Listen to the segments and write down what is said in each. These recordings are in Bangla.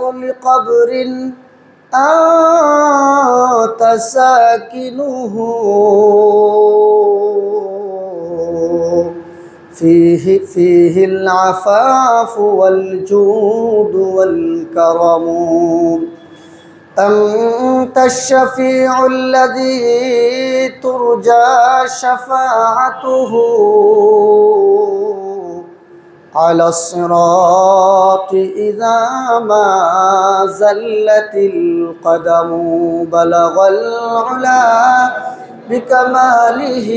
كل قبر أنت ساكنه فيه العفاف والجود والكرم أنت الشفيع الذي ترجى شفاعته على الصراط إذا ما زلت القدم بلغ العلا بكماله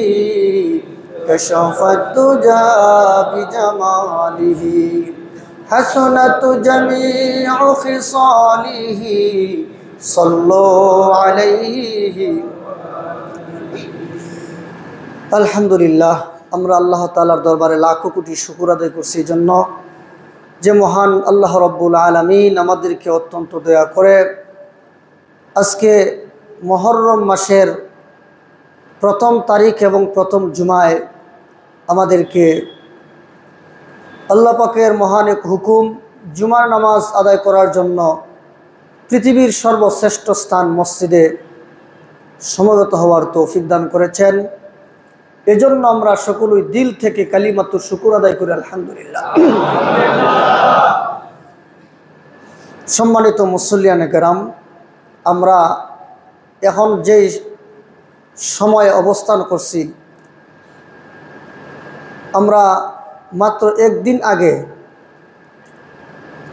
كشف الدجى بجماله حسنت جميع خصاله صلوا عليه আলহামদুলিল্লাহ। আমরা আল্লাহ তাআলার দরবারে লাখো কোটি শুকর আদায় করছি এই জন্য যে মহান আল্লাহ রব্বুল আলামিন আমাদেরকে অত্যন্ত দয়া করে আজকে মুহররম মাসের প্রথম তারিখ এবং প্রথম জুমায় আমাদেরকে আল্লাহ পাকের মহান এক হুকুম জুমার নামাজ আদায় করার জন্য পৃথিবীর সর্বশ্রেষ্ঠ স্থান মসজিদে সমবেত হওয়ার তৌফিক দান করেছেন। এজন্য আমরা সকলেই দিল থেকে কালিমাতুর শুকর আদায় করি আলহামদুলিল্লাহ। সম্মানিত মুসল্লিয়ানে কেরাম, আমরা এখন যেই সময়ে অবস্থান করছি, আমরা মাত্র একদিন আগে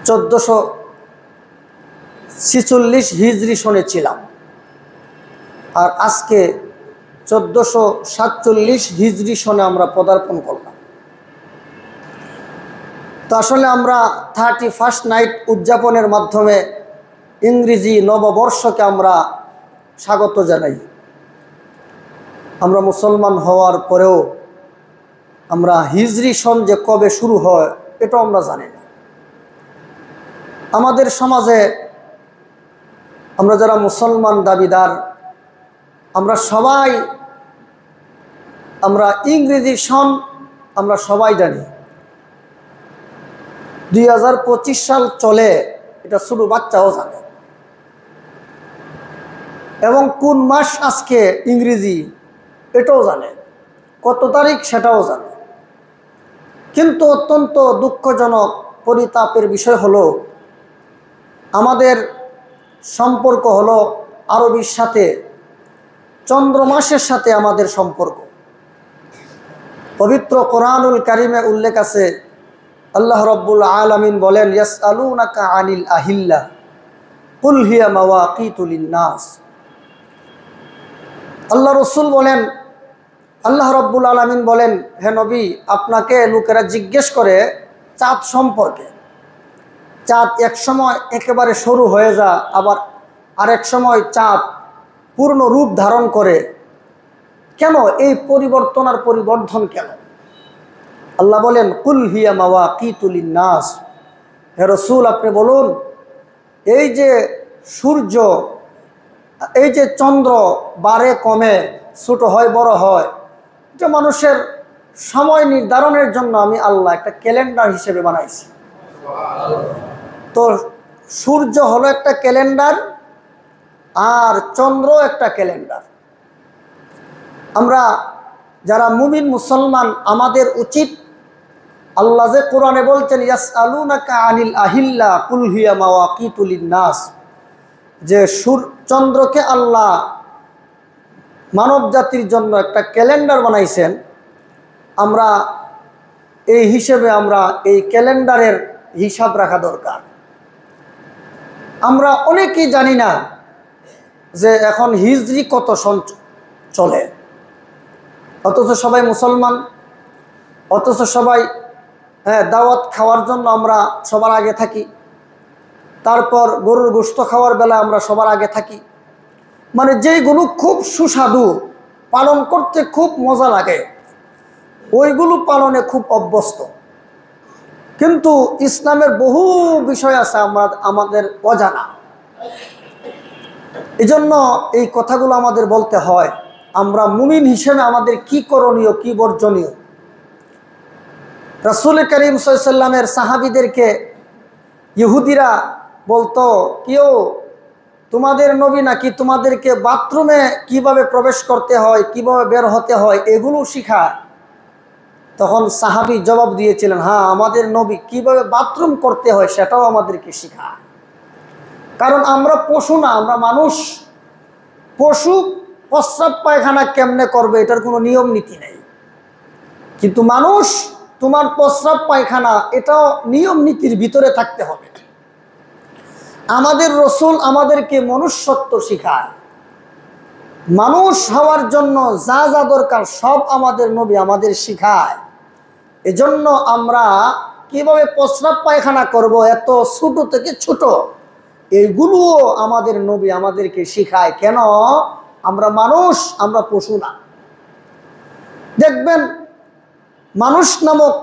1446 হিজরি সনে ছিলাম, আর আজকে 1447 হিজরি সনে আমরা পদার্পণ করলাম। তো আসলে আমরা 31st নাইট উদযাপনের মাধ্যমে ইংরেজি নববর্ষকে আমরা স্বাগত জানাই। আমরা মুসলমান হওয়ার পরেও আমরা হিজরি সন যে কবে শুরু হয় এটা আমরা জানি না। আমাদের সমাজে আমরা যারা মুসলমান দাবিদার, আমরা সবাই ইংরেজি সন আমরা সবাই জানি। 2025 সাল চলে, এটা ছোট বাচ্চাও জানে, এবং কোন মাস আজকে ইংরেজি এটাও জানে, কত তারিখ সেটাও জানে। কিন্তু অত্যন্ত দুঃখজনক পরিতাপের বিষয় হলো আমাদের সম্পর্ক হলো আরবির সাথে, চন্দ্র মাসের সাথে আমাদের সম্পর্ক। পবিত্র কোরআনুল কারিমে উল্লেখ আছে, আল্লাহ রাব্বুল আলামিন বলেন, ইয়াসআলুনাকা আনিল আহিল্লা কুল হিয়া মাওয়াকিতু লিন-নাস। আল্লাহ রাসূল বলেন, আল্লাহ রাব্বুল আলামিন বলেন, হে নবী, আপনাকে লোকেরা জিজ্ঞেস করে চাঁদ সম্পর্কে। চাঁদ এক সময় একেবারে সরু হয়ে যায়, আবার আরেক সময় চাঁদ পূর্ণ রূপ ধারণ করে। কেন এই পরিবর্তন আর পরিবর্ধন কেন? আল্লাহ বলেন, কুল হিয়া মাওয়াকিতু লিন-নাস। হে রাসূল, আপনি বলুন, এই যে সূর্য, এই যে চন্দ্র বাড়ে কমে, ছোট হয় বড় হয়, যে মানুষের সময় নির্ধারণের জন্য আমি আল্লাহ একটা ক্যালেন্ডার হিসেবে বানাইছি। তো সূর্য হলো একটা ক্যালেন্ডার, আর চন্দ্র একটা ক্যালেন্ডার। আমরা যারা মুমিন মুসলমান, আমাদের উচিত, আল্লাহ যে কোরআনে বলছেন, ইয়াসআলুনাকা আনিল আহিল্লা কুল হিয়া মাওয়াকিতু লিন-নাস, যে চন্দ্রকে আল্লাহ মানব জাতির জন্য একটা ক্যালেন্ডার বানাইছেন। আমরা এই হিসেবে আমরা এই ক্যালেন্ডারের হিসাব রাখা দরকার। আমরা অনেকেই জানি না যে এখন হিজরি কত সন চলে, অথচ সবাই মুসলমান, অথচ সবাই দাওয়াত খাওয়ার জন্য আমরা সবার আগে থাকি, তারপর গরুর গোশত খাওয়ার বেলা আমরা সবার আগে থাকি। মানে যেইগুলো খুব সুস্বাদু, পালন করতে খুব মজা লাগে, ওইগুলো পালনে খুব অভ্যস্ত। কিন্তু ইসলামের বহু বিষয় আছে আমাদের অজানা। এজন্য এই কথাগুলো আমাদের বলতে হয়। আমরা মুমিন হিসেবে আমাদের কি করণীয়, কি বর্জনীয়। রাসূল করিম সাল্লাল্লাহু আলাইহি ওয়াসাল্লামের সাহাবীদেরকে ইহুদিরা বলতো কেউ তোমাদের নবী নাকি তোমাদেরকে বাথরুমে কিভাবে প্রবেশ করতে হয়, কিভাবে বের হতে হয় এগুলো শিখায়? তখন সাহাবী জবাব দিয়েছিলেন, হ্যাঁ, আমাদের নবী কিভাবে বাথরুম করতে হয় সেটাও আমাদেরকে শিখায়। কারণ আমরা পশু না, আমরা মানুষ। পশু প্রস্রাব পায়খানা কেমনে করবে এটার কোনো নিয়ম নীতি নেই, কিন্তু মানুষ তোমার প্রস্রাব পায়খানা এটাও নিয়ম নীতির ভিতরে থাকতে হবে। আমাদের রসুল আমাদেরকে মনুষ্যত্ব শিখায়। মানুষ হওয়ার জন্য যা যা দরকার সব আমাদের নবী আমাদের শিখায়। এজন্য আমরা কিভাবে প্রস্রাব পায়খানা করব, এত ছোট থেকে ছোট এইগুলোও আমাদের নবী আমাদেরকে শিখায়। কেন? আমরা মানুষ, আমরা পশু না। দেখবেন মানুষ নামক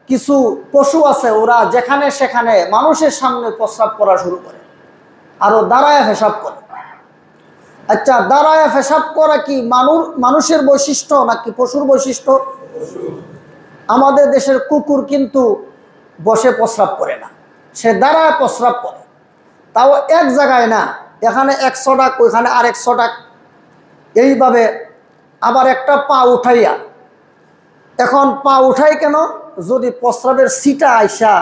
কিছু পশু আছে, ওরা যেখানে সেখানে মানুষের সামনে প্রস্রাব করা শুরু করে, আরো দাঁড়ায় পেশাব করে। আচ্ছা, দাঁড়ায় পেশাব করা কি মানুষের বৈশিষ্ট্য নাকি পশুর বৈশিষ্ট্য? আমাদের দেশের কুকুর কিন্তু বসে প্রস্রাব করে না, সে দাঁড়ায় প্রস্রাব করে, তাও এক জায়গায় না, এখানে 100 টাক, ওইখানে আর 100 টাক, এইভাবে। আবার একটা পা উঠাইয়া, এখন পা উঠাই কেন? যদি প্রস্রাবের সিটা আইসা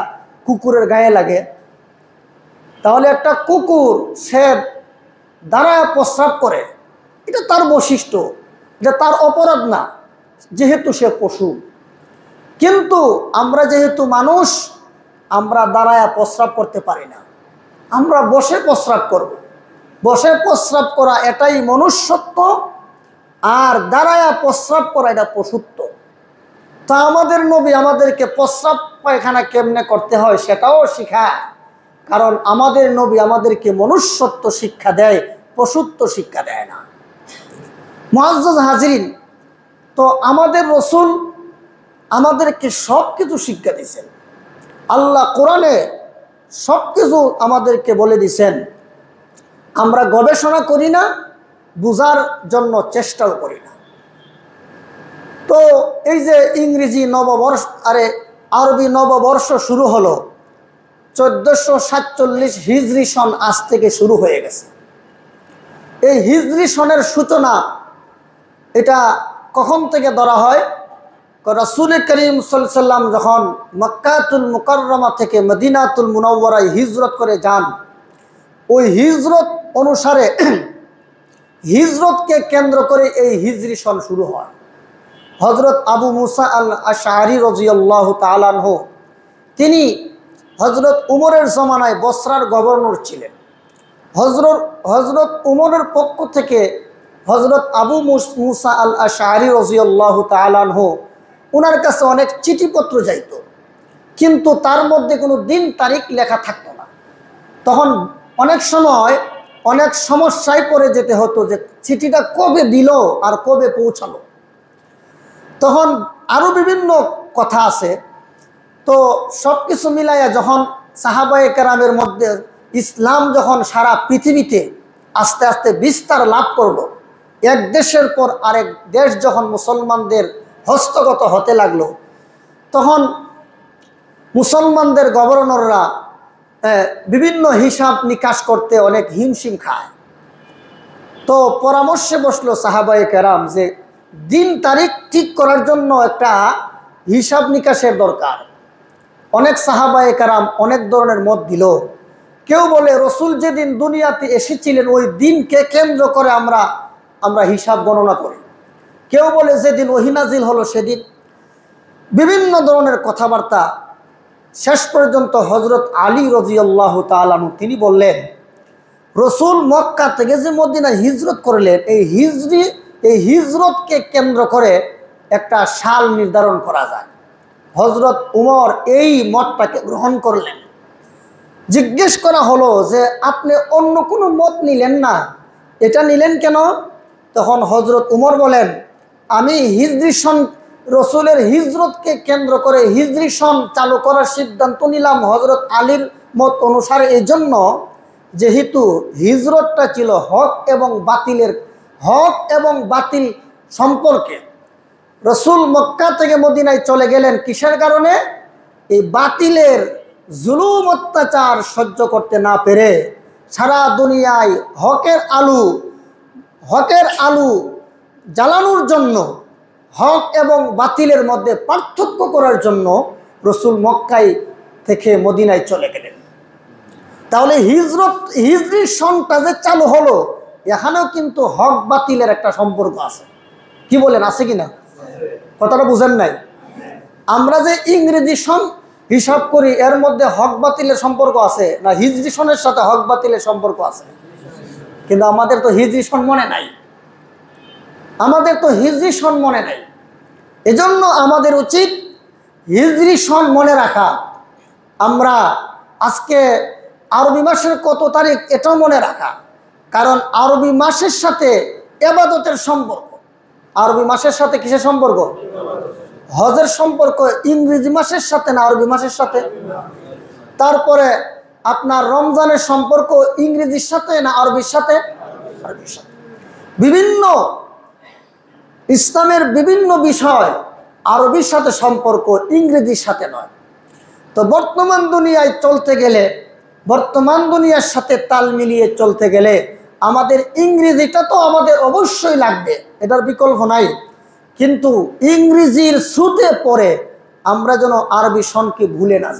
কুকুরের গায়ে লাগে, তাহলে একটা কুকুর সে দাঁড়ায় প্রস্রাব করে, এটা তার বৈশিষ্ট্য, এটা তার অপরাধ না, যেহেতু সে পশু। কিন্তু আমরা যেহেতু মানুষ, আমরা দাঁড়ায় প্রস্রাব করতে পারি না, আমরা বসে প্রস্রাব করব। বসে প্রস্রাব করা এটাই মনুষ্যত্ব, আর দাঁড়ায় প্রস্রাব করা এটা পশুত্ব। তা আমাদের নবী আমাদেরকে প্রস্রাব পায়খানা কেমনে করতে হয় সেটাও শিখায়। কারণ আমাদের নবী আমাদেরকে মনুষ্যত্ব শিক্ষা দেয়, পশুত্ব শিক্ষা দেয় না। মুআজ্জাজ হাজিরিন, তো আমাদের রসুল আমাদেরকে সব কিছু শিক্ষা দিয়েছেন। আল্লাহ কোরআনে সব কিছু আমাদেরকে বলে দিয়েছেন। আমরা গবেষণা করি না, বুঝার জন্য চেষ্টাও করি না। তো এই যে ইংরেজি নববর্ষ, আরবি নববর্ষ শুরু হলো 1447 হিজরি সন, আজ থেকে শুরু হয়ে গেছে। এই হিজরি সনের সূচনা এটা কখন থেকে ধরা হয়? রাসূল করিম সাল্লাল্লাহু আলাইহি ওয়াসাল্লাম যখন মক্কাতুল মুকাররমা থেকে মদিনাতুল মুনাওয়ারায় হিজরত করে যান, ওই হিজরত অনুসারে হিজরতকে কেন্দ্র করে এই হিজরি সন শুরু হয়। হযরত আবু মুসা আল আশআরী রাদিয়াল্লাহু তাআলা আনহু, তিনি হযরত উমরের জমানায় বসরার গভর্নর ছিলেন। হযরত উমরের পক্ষ থেকে হযরত আবু মুসা আল আশআরী রাদিয়াল্লাহু তাআলা আনহু, ওনার কাছে অনেক চিঠিপত্র যাইত, কিন্তু তার মধ্যে কোনো দিন তারিখ লেখা থাকতো না। তখন অনেক সময় অনেক সমস্যায় পড়ে যেতে হতো যে চিঠিটা কবে দিল আর কবে পৌঁছালো। তখন আরও বিভিন্ন কথা আছে। তো সব কিছু মিলাইয়া যখন সাহাবায়ে কেরামের মধ্যে ইসলাম যখন সারা পৃথিবীতে আস্তে আস্তে বিস্তার লাভ করলো, এক দেশের পর আরেক দেশ যখন মুসলমানদের হস্তগত হতে লাগলো, তখন মুসলমানদের গভর্নররা বিভিন্ন হিসাব নিকাশ করতে অনেক হিমশিম খায়। তো পরামর্শে বসলো সাহাবায়ে কেরাম যে দিন তারিখ ঠিক করার জন্য একটা হিসাব নিকাশের দরকার। অনেক সাহাবায়ে কেরাম অনেক ধরনের মত দিল। কেউ বলে রসুল যেদিন দুনিয়াতে এসেছিলেন ওই দিনকে কেন্দ্র করে আমরা হিসাব গণনা করি। কেউ বলে যেদিন ওহী নাজিল হলো সেদিন। বিভিন্ন ধরনের কথাবার্তা। শেষ পর্যন্ত হযরত আলী রাদিয়াল্লাহু তাআলা আনহু তিনি বললেন, রসুল মক্কা থেকে যে মদিনায় হিজরত করলেন, এই হিজরতকে কেন্দ্র করে একটা সাল নির্ধারণ করা যায়। হযরত উমর এই মতটাকে গ্রহণ করলেন। জিজ্ঞেস করা হলো যে আপনি অন্য কোনো মত নিলেন না, এটা নিলেন কেন? তখন হযরত উমর বলেন, আমি হিজরি সন, রসুলের হিজরতকে কেন্দ্র করে হিজরি সন চালু করার সিদ্ধান্ত নিলাম হযরত আলীর মত অনুসারে, এই জন্য যেহেতু হিজরতটা ছিল হক এবং বাতিল সম্পর্কে। রসুল মক্কা থেকে মদিনায় চলে গেলেন কিসের কারণে? এই বাতিলের জুলুম অত্যাচার সহ্য করতে না পেরে সারা দুনিয়ায় হকের আলু জ্বালানোর জন্য, হক এবং বাতিলের মধ্যে পার্থক্য করার জন্য রসুল মক্কায় থেকে মদিনায় চলে গেলেন। তাহলে হিজরি সনটা যে চালু হলো, এখানেও কিন্তু হক বাতিলের একটা সম্পর্ক আছে। কি বলেন, আছে কি না? কথাটা বুঝেন নাই? আমরা যে ইংরেজি সন হিসাব করি, এর মধ্যে হক বাতিলের সম্পর্ক আছে না? হিজরি সনের সাথে হক বাতিলের সম্পর্ক আছে, কিন্তু আমাদের তো হিজরি সন মনে নাই। এজন্য আমাদের উচিত হিজরি সন মনে রাখা। আমরা আজকে আরবি মাসের কত তারিখ এটাও মনে রাখা, কারণ আরবি মাসের সাথে ইবাদতের সম্পর্ক। আরবি মাসের সাথে কিসের সম্পর্ক? হজের সম্পর্ক ইংরেজি মাসের সাথে না আরবি মাসের সাথে? তারপরে আপনার রমজানের সম্পর্ক ইংরেজির সাথে না আরবির সাথে? আরবির সাথে। বিভিন্ন ইসলামের বিভিন্ন বিষয় আরবির সাথে সম্পর্ক, ইংরেজির সাথে নয়। তো বর্তমান দুনিয়ায় চলতে গেলে, বর্তমান দুনিয়ার সাথে তাল মিলিয়ে চলতে গেলে আমাদের ইংরেজিটা তো আমাদের অবশ্যই লাগবে, এটার বিকল্প নাই। কিন্তু ইংরেজির সুতে পড়ে আমরা যেন আরবি সনকে ভুলে না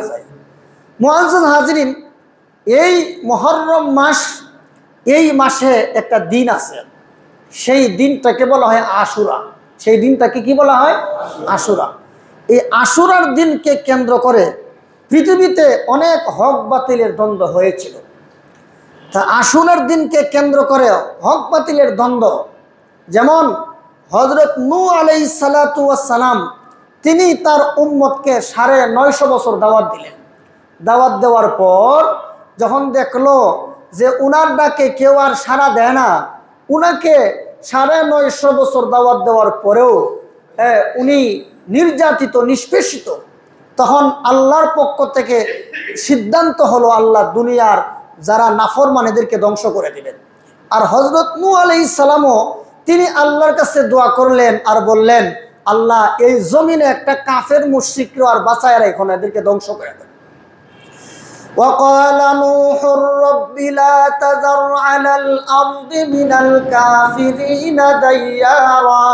যাই, মুআজ্জাজ হাজরিন, এই মুহররম মাস, এই মাসে একটা দিন আছে, সেই দিনটাকে বলা হয় আশুরা। সেই দিনটাকে কি বলা হয়? আশুরা। এই আশুরার দিনকে কেন্দ্র করে পৃথিবীতে অনেক হক বাতিলের দ্বন্দ্ব হয়েছিল। তা আশুরার দিনকে কেন্দ্র করে হক বাতিলের দ্বন্দ্ব, যেমন হযরত নূহ আলাইহিস সালাতু ওয়াস সালাম, তিনি তার উম্মতকে 950 বছর দাওয়াত দিলেন। দাওয়াত দেওয়ার পর যখন দেখলো যে উনার ডাকে কেউ আর সাড়া দেয় না, উনাকে 950 বছর দাওয়াত দেওয়ার পরেও উনি নির্যাতিত, নিষ্পেষিত, তখন আল্লাহর পক্ষ থেকে সিদ্ধান্ত হলো আল্লাহ দুনিয়ার যারা নাফরমান এদেরকে ধ্বংস করে দিবেন। আর হযরত নূহ আলাইহিস সালামও তিনি আল্লাহর কাছে দোয়া করলেন আর বললেন, আল্লাহ এই জমিনে একটা কাফের মুশরিককে আর বাঁচায় রাখুন, এদেরকে ধ্বংস করে দেন। وقال نوح رب لا تذر على الأرض من الكافرين ديارا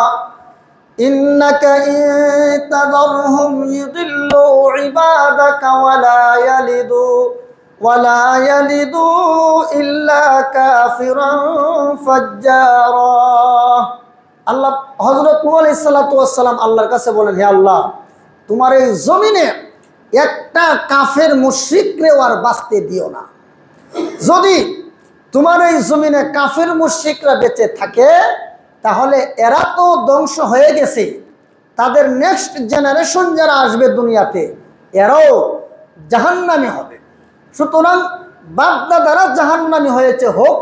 إنك إن تذرهم يضلوا عبادك ولا يلدوا إلا كافرا فجارا। আল্লাহ হযরত নূহ আলাইহিস সালাতু ওয়াস সালাম আল্লাহর কাছে বলেন, হে আল্লাহ, তোমার এই জমিনে একটা কাফের মুশরিকরেও আর বাঁচতে দিও না। যদি তোমার এই জমিনে কাফের মুশরিকরা বেঁচে থাকে, তাহলে এরা তো ধ্বংস হয়ে গেছে, তাদের নেক্সট জেনারেশন যারা আসবে দুনিয়াতে, এরাও জাহান্নামী হবে। সুতরাং বাপ-দাদারা জাহান্নামী হয়েছে হোক,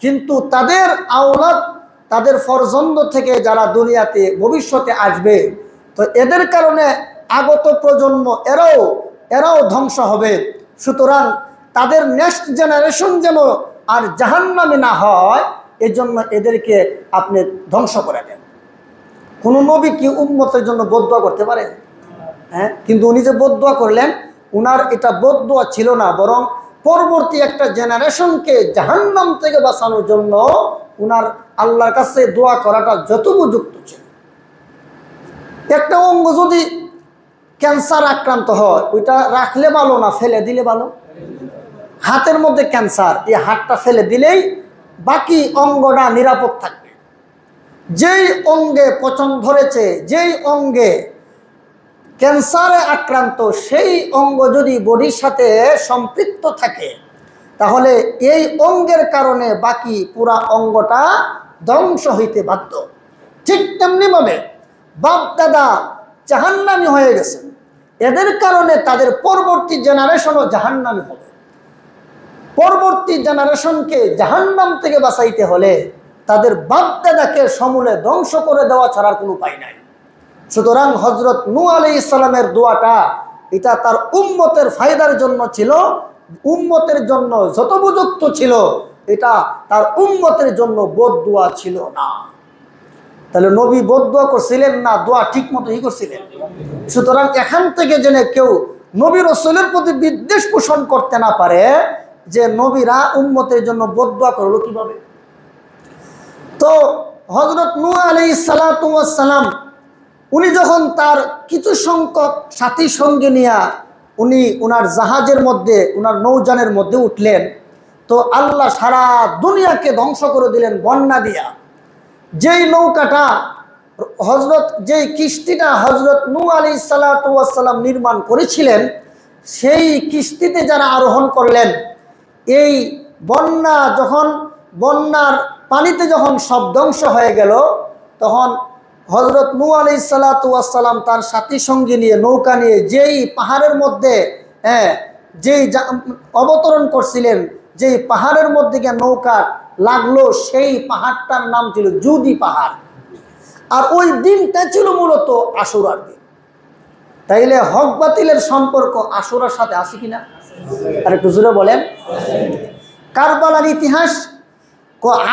কিন্তু তাদের আওলাদ, তাদের ফরজন্দ থেকে যারা দুনিয়াতে ভবিষ্যতে আসবে, তো এদের কারণে আগত প্রজন্ম এরাও ধ্বংস হবে। সুতরাং তাদের নেক্সট জেনারেশন যেন আর জাহান্নামী না হয়, এজন্য এদেরকে আপনি ধ্বংস করে দেন। কোন নবী কি উম্মতের জন্য বদদুয়া করতে পারে? হ্যাঁ, কিন্তু উনি যে বদদুয়া করলেন, উনার এটা বদদুয়া ছিল না, বরং পরবর্তী একটা জেনারেশনকে জাহান্নাম থেকে বাঁচানোর জন্য উনার আল্লাহর কাছে দোয়া করাটা যত উপযুক্ত ছিল। একটা অঙ্গ যদি ক্যান্সার আক্রান্ত হয়, ওইটা রাখলে ভালো না ফেলে দিলে ভালো? হাতের মধ্যে ক্যান্সার, এই হাতটা ফেলে দিলেই বাকি অঙ্গটা নিরাপদ থাকবে। যেই অঙ্গে পচন ধরেছে, যেই অঙ্গে ক্যান্সারে আক্রান্ত, সেই অঙ্গ যদি বডির সাথে সম্পৃক্ত থাকে, তাহলে এই অঙ্গের কারণে বাকি পুরা অঙ্গটা ধ্বংস হইতে বাধ্য। ঠিক তেমনিভাবে বাপ দাদা জাহান্নামী হয়ে গেছে, এদের কারণে তাদের পরবর্তী জেনারেশনও জাহান্নামী হবে। পরবর্তী জেনারেশনকে জাহান্নাম থেকে বাঁচাইতে হলে তাদের বাপ দাদাকে সমূলে ধ্বংস করে দেওয়া ছাড়ার কোনো উপায় নাই। সুতরাং হযরত নূহ আলাইহিস সালামের দোয়াটা এটা তার উম্মতের ফায়দার জন্য ছিল, উম্মতের জন্য যত উপযুক্ত ছিল, এটা তার উম্মতের জন্য বদদুয়া ছিল না। তাহলে নবী বদদুয়া করছিলেন না দোয়া ঠিক মতো করছিলেন? সুতরাং এখান থেকে জেনে কেউ নবী রাসূলের প্রতি বিদ্বেষ পোষণ করতে না পারে যে নবীরা উম্মতের জন্য বদদুয়া করলো কিভাবে। তো হযরত নূহ আলাইহিস সালাতু ওয়াস সালাম উনি যখন তার কিছু সংখ্যক সাথী সঙ্গে নিয়ে উনি ওনার জাহাজের মধ্যে, ওনার নৌযানের মধ্যে উঠলেন, তো আল্লাহ সারা দুনিয়াকে ধ্বংস করে দিলেন বন্যা দিয়া। যেই নৌকাটা যেই কিস্তিটা হযরত নূহ আলাইহিস সালাতু ওয়াস সালাম নির্মাণ করেছিলেন, সেই কিস্তিতে যারা আরোহণ করলেন, এই বন্যার পানিতে যখন সব ধ্বংস হয়ে গেল, তখন হযরত নূহ আলাইহিস সালাতু ওয়াস সালাম তার সাথী সঙ্গী নিয়ে নৌকা নিয়ে যেই পাহাড়ের মধ্যে যেই অবতরণ করছিলেন, যেই পাহাড়ের মধ্যে গিয়ে নৌকা লাগলো, সেই পাহাড়টার নাম ছিল জুদি পাহাড়। আর ওই দিনটা ছিল মূলত আশুরার দিন। তাইলে হক বাতিলের সম্পর্ক আশুরার সাথে আছে কিনা? আর একটু জোরে বলেন। কারবালার ইতিহাস,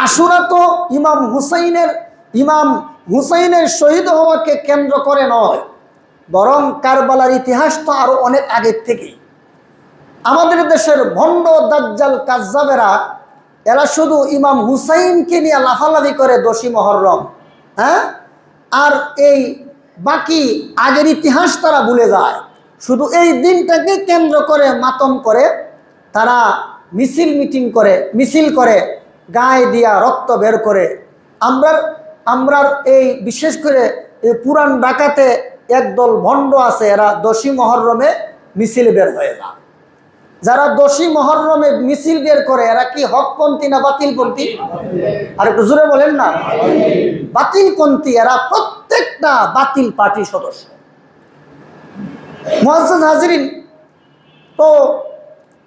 আশুরা তো ইমাম হুসাইনের শহীদ হওয়াকে কেন্দ্র করে নয়, বরং কারবালার ইতিহাস তো আরো অনেক আগের থেকেই। আমাদের দেশের ভণ্ড দাজ্জাল কাজ্জাবেরা এরা শুধু ইমাম হুসাইনকে নিয়ে লাফালাফি করে 10ই মুহররম, আর এই বাকি আগের ইতিহাস তারা ভুলে যায়। শুধু এই দিনটাকে কেন্দ্র করে মাতম করে তারা মিছিল করে গায়ে দিয়া রক্ত বের করে। আমরা এই বিশেষ করে এই পুরান ঢাকাতে একদল ভণ্ড আছে, এরা 10ই মুহররমে মিছিল বের হয়ে যায়। যারা 10ই মুহররমে মিছিল বের করে এরা কি হকপন্থী না বাতিলপন্থী? আর একটু জোরে বলেন না। বাতিলপন্থী, এরা প্রত্যেকটা বাতিল পার্টির সদস্য। মুআজ্জাজ হাজিরিন, তো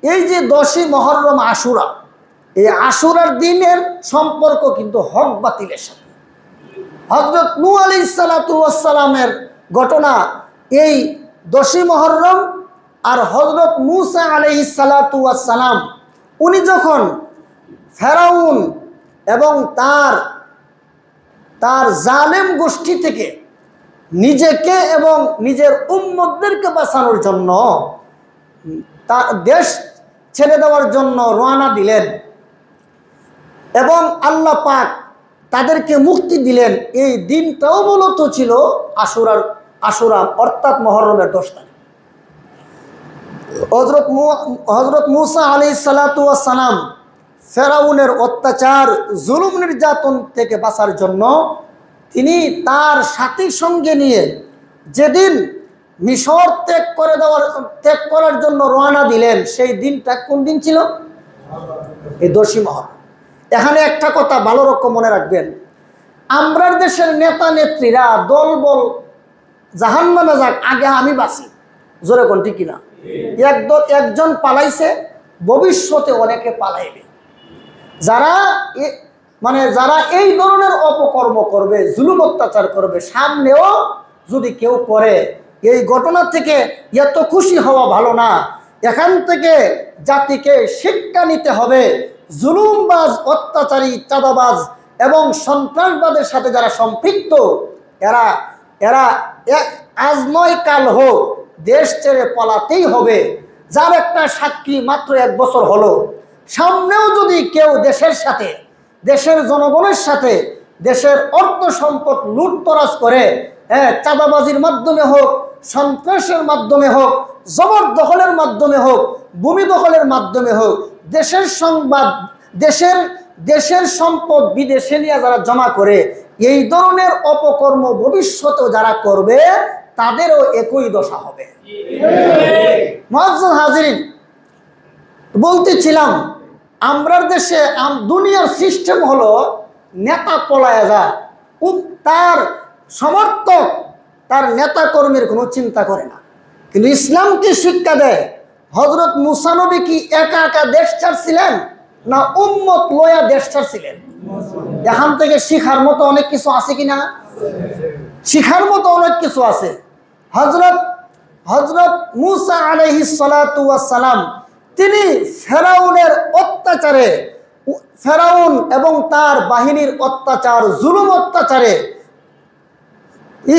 এই যে 10ই মুহররম আশুরা, এই আশুরার দিনের সম্পর্ক কিন্তু হক বাতিলের সাথে। হযরত নূহ আলাইহিস সালাতু ওয়াস সালামের ঘটনা এই 10ই মুহররম, আর হযরত মূসা আলাইহিস সালাতু ওয়াস সালাম উনি যখন ফেরাউন এবং তার জালেম গোষ্ঠী থেকে নিজেকে এবং নিজের উম্মতদেরকে বাঁচানোর জন্য তার দেশ ছেড়ে দেওয়ার জন্য রওনা দিলেন, এবং আল্লাহ পাক তাদেরকে মুক্তি দিলেন। এই দিনটাও মূলত ছিল আশুরা অর্থাৎ মুহররমের 10 তারিখ। হযরত মূসা আলাইহিস সালাতু ওয়াস সালাম ফেরাউনের অত্যাচার, জুলুম, নির্যাতন থেকে বাঁচার জন্য তিনি তার সাথীর সঙ্গে নিয়ে যেদিন মিশর ত্যাগ করার জন্য রওনা দিলেন, সেই দিনটা কোন দিন ছিল? এই 10ই মুহররম। এখানে একটা কথা ভালো রকম মনে রাখবেন, আমরার দেশের নেতা নেত্রীরা দলবল জাহান্নামে যাক, আগে আমি বাঁচি। জোরে কোন ঠিক কিনা? একজন পালাইছে, ভবিষ্যতে অনেকে পালাইবে। যারা এই ধরনের অপকর্ম করবে, জুলুম অত্যাচার করবে, সামনেও যদি কেউ করে, এই ঘটনা থেকে এত খুশি হওয়া ভালো না। এখান থেকে জাতিকে শিক্ষা নিতে হবে। জুলুমবাজ, অত্যাচারী, চাঁদাবাজ এবং সন্ত্রাসবাদের সাথে যারা সম্পৃক্ত, এরা আজ নয় কাল হোক দেশ ছেড়ে পালাতেই হবে। যার একটা সাক্ষী মাত্র 1 বছর হলো, সামনেও যদি কেউ দেশের সাথে, দেশের জনগণের সাথে, দেশের অর্থ সম্পদ লুটতরাজ করে, চাঁদাবাজির মাধ্যমে হোক, সন্ত্রাসের মাধ্যমে হোক, জবরদখলের মাধ্যমে হোক, ভূমি দখলের মাধ্যমে হোক, দেশের সম্পদ বিদেশে নিয়ে যারা জমা করে, এই ধরনের অপকর্ম ভবিষ্যতেও যারা করবে তাদেরও একই দশা হবে। মুআজ্জাজ হাজিরিন, বলতেছিলাম আমরার দেশে দুনিয়ার সিস্টেম হলো নেতা পলায়া যায়, তার সমর্থক তার নেতা কর্মীর কোনো চিন্তা করে না। কিন্তু ইসলাম কি শিক্ষা দেয়? হযরত মূসা নবী কি একা একা দেশ ছাড়ছিলেন না উম্মত লয়া দেশ ছাড়ছিলেন? এখান থেকে শিখার মতো অনেক কিছু আছে কিনা? শিখার মতো অনেক কিছু আছে। হযরত মূসা আলাইহিস সালাতু ওয়াস সালাম তিনি ফেরাউনের অত্যাচারে, ফেরাউন এবং তার বাহিনীর অত্যাচার, জুলুম অত্যাচারে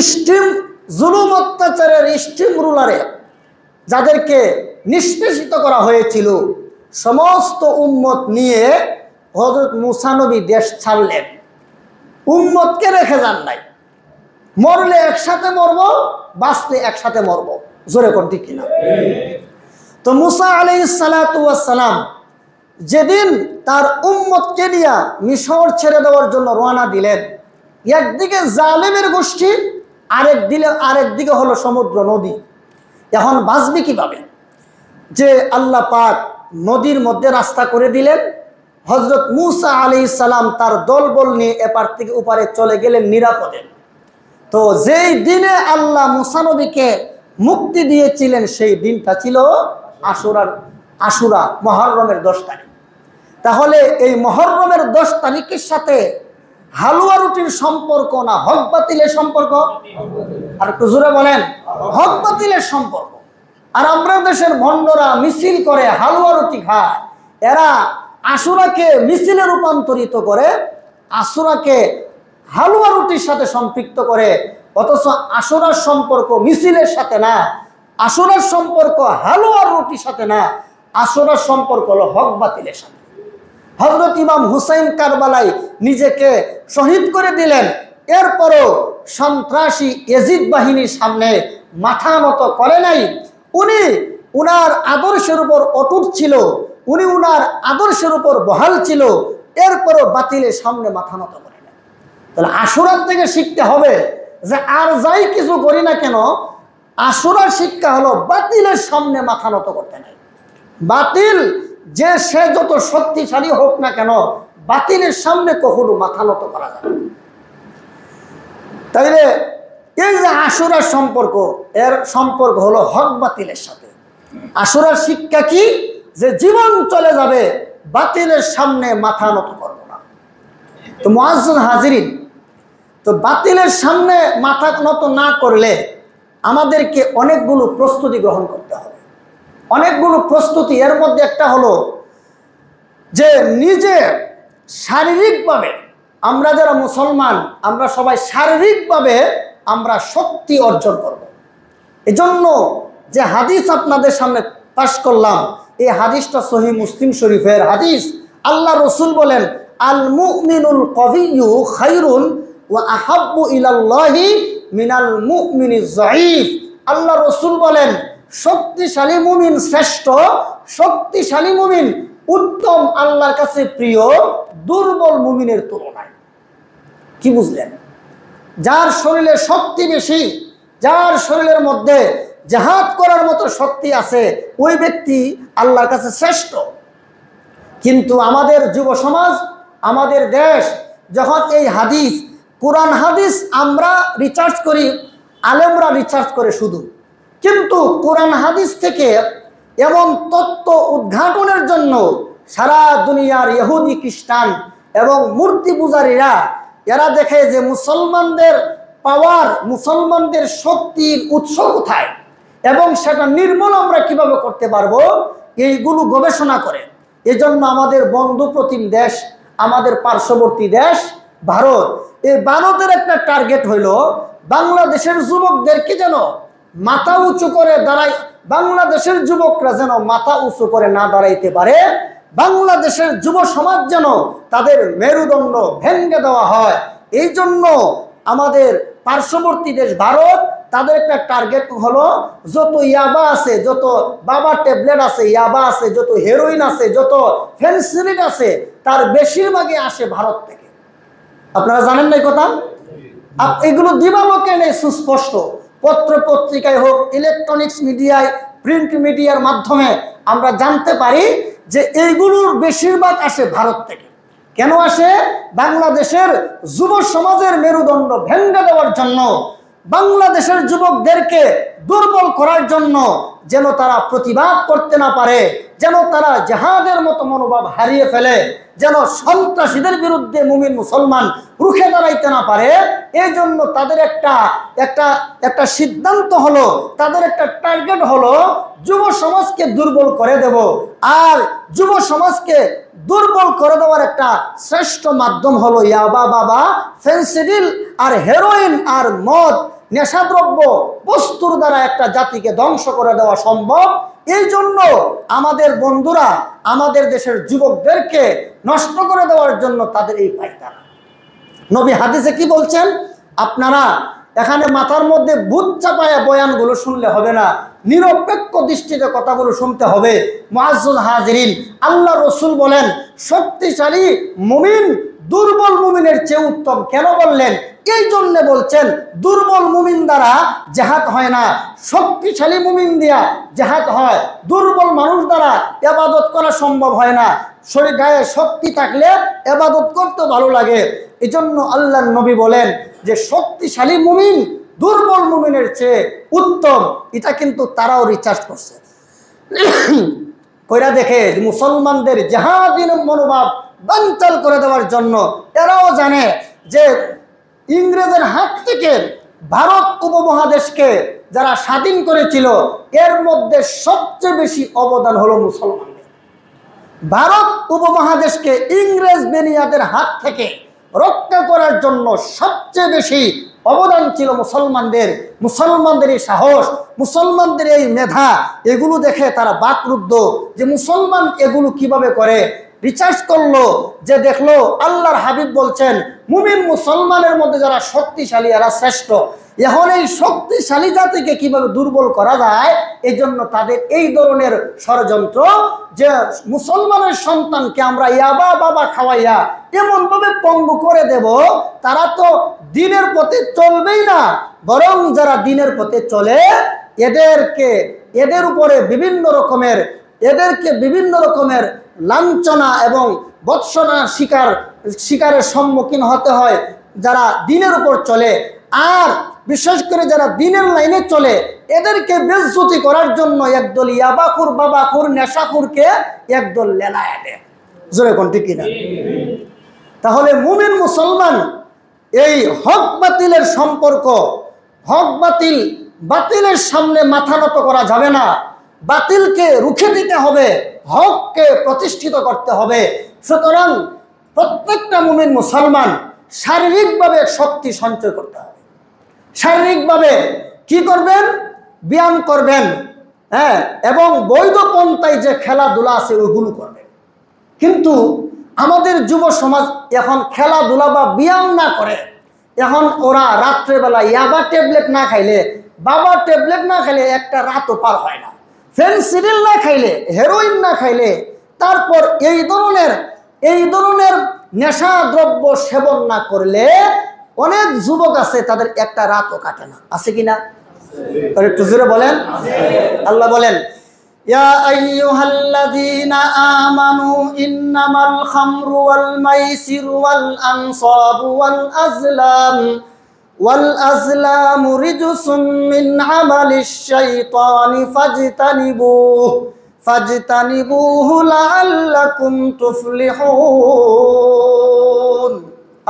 স্টিম জুলুম অত্যাচারের স্টিম রুলারে যাদেরকে নিষ্পেষিত করা হয়েছিল, সমস্ত উম্মত নিয়ে হযরত মুসা নবী দেশ ছাড়লেন। উম্মতকে রেখে যান নাই। মরলে একসাথে মরব, বাঁচলে একসাথে মরব। জোরে কোন ঠিক কিনা? তো মুসা আলাইহিস সালাতু ওয়াস সালাম যেদিন তার উম্মতকে নিয়ে মিশর ছেড়ে দেওয়ার জন্য রওনা দিলেন, একদিকে জালেমের গোষ্ঠী, আরেকদিকে হলো সমুদ্র নদী। এখন বাঁচবে কিভাবে? যে আল্লাহ পাক নদীর মধ্যে রাস্তা করে দিলেন। হযরত মুসা আলাইহিস সালাম তার দলবল নিয়ে এপার থেকে ওপারে চলে গেলেন নিরাপদে। তো যেই দিনে আল্লাহ মুসা নবীকে মুক্তি দিয়েছিলেন সেই দিনটা ছিল আশুরা, মুহররমের 10 তারিখ। তাহলে এই মুহররমের 10 তারিখের সাথে হালুয়া রুটির সম্পর্ক না হক বাতিলের সম্পর্ক? আর একটু জোরে বলেন, হক বাতিলের সম্পর্ক। আর আমরা দেশের ভণ্ডরা মিছিল করে হালুয়া রুটি খায়, এরা আশুরাকে মিছিলে রূপান্তরিত করে, আশুরাকে হালুয়া রুটির সাথে সম্পৃক্ত করে। অথচ আশুরার সম্পর্ক মিছিলের সাথে না, আশুরার সম্পর্ক হালুয়ার রুটির সাথে না, আশুরার সম্পর্ক হলো হক বাতিলের সাথে। হযরত ইমাম হুসাইন কারবালায় নিজেকে শহীদ করে দিলেন, এরপরও সন্ত্রাসী ইয়াজিদ বাহিনীর সামনে মাথা নত করে নাই। উনি উনার আদর্শের উপর অটুট ছিল, উনি উনার আদর্শের উপর বহাল ছিল, এরপরও বাতিলের সামনে মাথা নত করে নাই। তাহলে আশুরার থেকে শিখতে হবে যে আর যাই কিছু করি না কেন, আশুরার শিক্ষা হলো বাতিলের সামনে মাথা নত করতে নাই। বাতিল যে সে যত শক্তিশালী হোক না কেন, বাতিলের সামনে কখনো মাথা নত করা যাবে না। তাইলে এই যে আশুরার সম্পর্ক, এর সম্পর্ক হলো হক বাতিলের সাথে। আশুরার শিক্ষা কি? যে জীবন চলে যাবে, বাতিলের সামনে মাথা নত করব না। তো মুআজ্জিন হাজিরিন, তো বাতিলের সামনে মাথা নত না করলে আমাদেরকে অনেকগুলো প্রস্তুতি গ্রহণ করতে হবে, অনেকগুলো প্রস্তুতি। এর মধ্যে একটা হলো যে নিজে শারীরিকভাবে, আমরা যারা মুসলমান আমরা সবাই শারীরিকভাবে আমরা শক্তি অর্জন করব। এজন্য যে হাদিস আপনাদের সামনে পাশ করলাম, এই হাদিসটা সহিহ মুসলিম শরীফের হাদিস। আল্লাহ রসুল বলেন, আল মুমিনুল কবিয়্যু খায়রুন ওয়া আহাব্বু ইলাল্লাহি মিনাল মুমিনিজ যায়ীফ। আল্লাহ রসুল বলেন, শক্তিশালী মুমিন শ্রেষ্ঠ, শক্তিশালী মুমিন উত্তম, আল্লাহর কাছে প্রিয় দুর্বল মুমিনের তুলনায়। কি বুঝলেন? যার শরীরে শক্তি বেশি, যার শরীরের মধ্যে জিহাদ করার মতো শক্তি আছে, ওই ব্যক্তি আল্লাহর কাছে শ্রেষ্ঠ। কিন্তু আমাদের যুব সমাজ, আমাদের দেশ যখন এই হাদিস, কোরআন হাদিস আমরা রিসার্চ করি, আলেমরা রিসার্চ করে শুধু, কিন্তু কোরআন হাদিস থেকে এমন তত্ত্ব উদ্ঘাটনের জন্য সারা দুনিয়ার ইহুদি খ্রিস্টান এবং মূর্তি পূজারীরা এরা দেখে যে মুসলমানদের পাওয়ার, মুসলমানদের শক্তির উৎস কোথায় এবং সেটা নির্মূল আমরা কিভাবে করতে পারবো, এইগুলো গবেষণা করে। এজন্য আমাদের বন্ধু প্রতিম দেশ, আমাদের পার্শ্ববর্তী দেশ ভারত, এই ভারতের একটা টার্গেট হইল বাংলাদেশের যুবকদেরকে যেন মাথা উঁচু করে দাঁড়ায়, বাংলাদেশের যুবকরা যেন মাথা উঁচু করে না দাঁড়াইতে পারে, বাংলাদেশের যুব সমাজ যেন তাদের মেরুদণ্ড ভেঙে দেওয়া হয়। এই জন্য আমাদের পার্শ্ববর্তী দেশ ভারত, তাদের একটা টার্গেট হলো যত ইয়াবা আছে, যত বাবা ট্যাবলেট আছে, ইয়াবা আছে, যত হেরোইন আছে, যত ফেন্সিলিন আছে, তার বেশিরভাগই আসে ভারত থেকে। আপনারা জানেন না এই কথা? এগুলো দিবালোকে নেই, সুস্পষ্ট। পত্র পত্রিকায় হোক, ইলেকট্রনিক্স মিডিয়ায়, প্রিন্ট মিডিয়ার মাধ্যমে আমরা জানতে পারি যে এইগুলোর বেশিরভাগ আসে ভারত থেকে। কেন আসে? বাংলাদেশের যুব সমাজের মেরুদণ্ড ভেঙে দেওয়ার জন্য, বাংলাদেশের যুবকদেরকে দুর্বল করার জন্য, যেন তারা প্রতিবাদ করতে না পারে, যেন তারা জিহাদের মতো মনোভাব হারিয়ে ফেলে, যেন সন্ত্রাসীদের বিরুদ্ধে মুমিন মুসলমান রুখে দাঁড়াইতে না পারে। এই জন্য তাদের একটা সিদ্ধান্ত হলো, তাদের একটা টার্গেট হলো যুব সমাজকে দুর্বল করে দেব। আর যুব সমাজকে দুর্বল করে দেওয়ার একটা শ্রেষ্ঠ মাধ্যম হলো ইয়াবা, বাবা, ফেন্সিডিল আর হেরোইন আর মদ, নেশাদ্রব্য বস্তুর দ্বারা একটা জাতিকে ধ্বংস করে দেওয়া সম্ভব। এই জন্য আমাদের বন্ধুরা আমাদের দেশের যুবকদেরকে নষ্ট করে দেওয়ার জন্য তাদের এই পায়তারা। নবী হাদিসে কি বলছেন, আপনারা এখানে মাথার মধ্যে ভূত চাপায়া বয়ানগুলো শুনলে হবে না, নিরপেক্ষ দৃষ্টিতে কথাগুলো শুনতে হবে। মুআজ্জাজ হাজিরিন, আল্লাহ রসুল বলেন শক্তিশালী মুমিন দুর্বল মুমিনের চেয়ে উত্তম। কেন বললেন? এই জন্য বলছেন দুর্বল মুমিন দ্বারা জেহাদ হয় না, শক্তিশালী মুমিন দিয়া জেহাদ হয়। দুর্বল মানুষ দ্বারা ইবাদত করা সম্ভব হয় না। শরীর গায়ে শক্তি থাকলে ইবাদত করতে ভালো লাগে। এই জন্য আল্লাহর নবী বলেন যে শক্তিশালী মুমিন দুর্বল মুমিনের চেয়ে উত্তম। এটা কিন্তু তারাও রিসার্চ করছে, কইরা দেখে মুসলমানদের জিহাদের মনোভাব বানচাল করে দেওয়ার জন্য। এরাও জানে যে ইংরেজের হাত থেকে ভারত উপমহাদেশকে যারা স্বাধীন করেছিল এর মধ্যে সবচেয়ে বেশি অবদান হলো মুসলমানদের। ভারত উপমহাদেশকে ইংরেজ বেনিয়াদের হাত থেকে রক্ষা করার জন্য সবচেয়ে বেশি অবদান ছিল মুসলমানদের। মুসলমানদের এই সাহস, মুসলমানদের এই মেধা, এগুলো দেখে তারা বাকরুদ্ধ যে মুসলমান এগুলো কিভাবে করে। রিসার্চ করলো, যে দেখলো আল্লাহর হাবিব বলছেন মুমিন মুসলমানের মধ্যে যারা শক্তিশালী এরা শ্রেষ্ঠ। এখন এই শক্তিশালী জাতিকে কিভাবে দুর্বল করা যায়, এই জন্য তাদের এই ধরনের ষড়যন্ত্র যে মুসলমানের সন্তানকে আমরা ইয়াবা বাবা খাওয়াইয়া এমনভাবে পঙ্গু করে দেব, তারা তো দিনের পথে চলবেই না, বরং যারা দিনের পথে চলে এদের উপরে বিভিন্ন রকমের লাঞ্ছনা এবং বৎসনার শিকারের সম্মুখীন হতে হয় যারা দিনের উপর চলে। আর বিশেষ করে যারা দিনের লাইনে চলে এদেরকে বেজ্জতি করার জন্য একদল ইয়াবাখুর বাবাখুর নেশাখুরকে একদল লেলায় দেয়। জোরে কোন ঠিক কিনা? তাহলে মুমিন মুসলমান এই হক বাতিলের সম্পর্ক, হক বাতিলের সামনে মাথা নত করা যাবে না। বাতিলকে রুখে দিতে হবে, হককে প্রতিষ্ঠিত করতে হবে। সুতরাং প্রত্যেকটা মুমিন মুসলমান শারীরিকভাবে শক্তি সঞ্চয় করতে হবে। শারীরিকভাবে কি করবেন? ব্যায়াম করবেন, হ্যাঁ, এবং বৈধ পন্থায় যে খেলাধুলা আছে ওইগুলো করবেন। কিন্তু আমাদের যুব সমাজ এখন খেলাধুলা বা ব্যায়াম না করে, এখন ওরা রাত্রেবেলা ইয়াবা ট্যাবলেট না খাইলে, বাবা ট্যাবলেট না খাইলে একটা রাতও পার হয় না, ফেনসিডিল না খাইলে, হেরোইন না খাইলে, তারপর এই ধরনের নেশা দ্রব্য সেবন না করলে অনেক যুবক আছে তাদের একটা রাতও কাটে না। আছে কিনা? একটু জোরে বলেন। আল্লাহ বলেন ইয়া আইয়ুহাল্লাযীনা আমানু ইন্নামাল খামরু ওয়াল মাইসিরু ওয়াল আনসাবু ওয়াল আজলামু রিজসুম মিন আমালিশ শাইতানি ফাজতানিবুহু লাআল্লাকুম তুফলিহুন।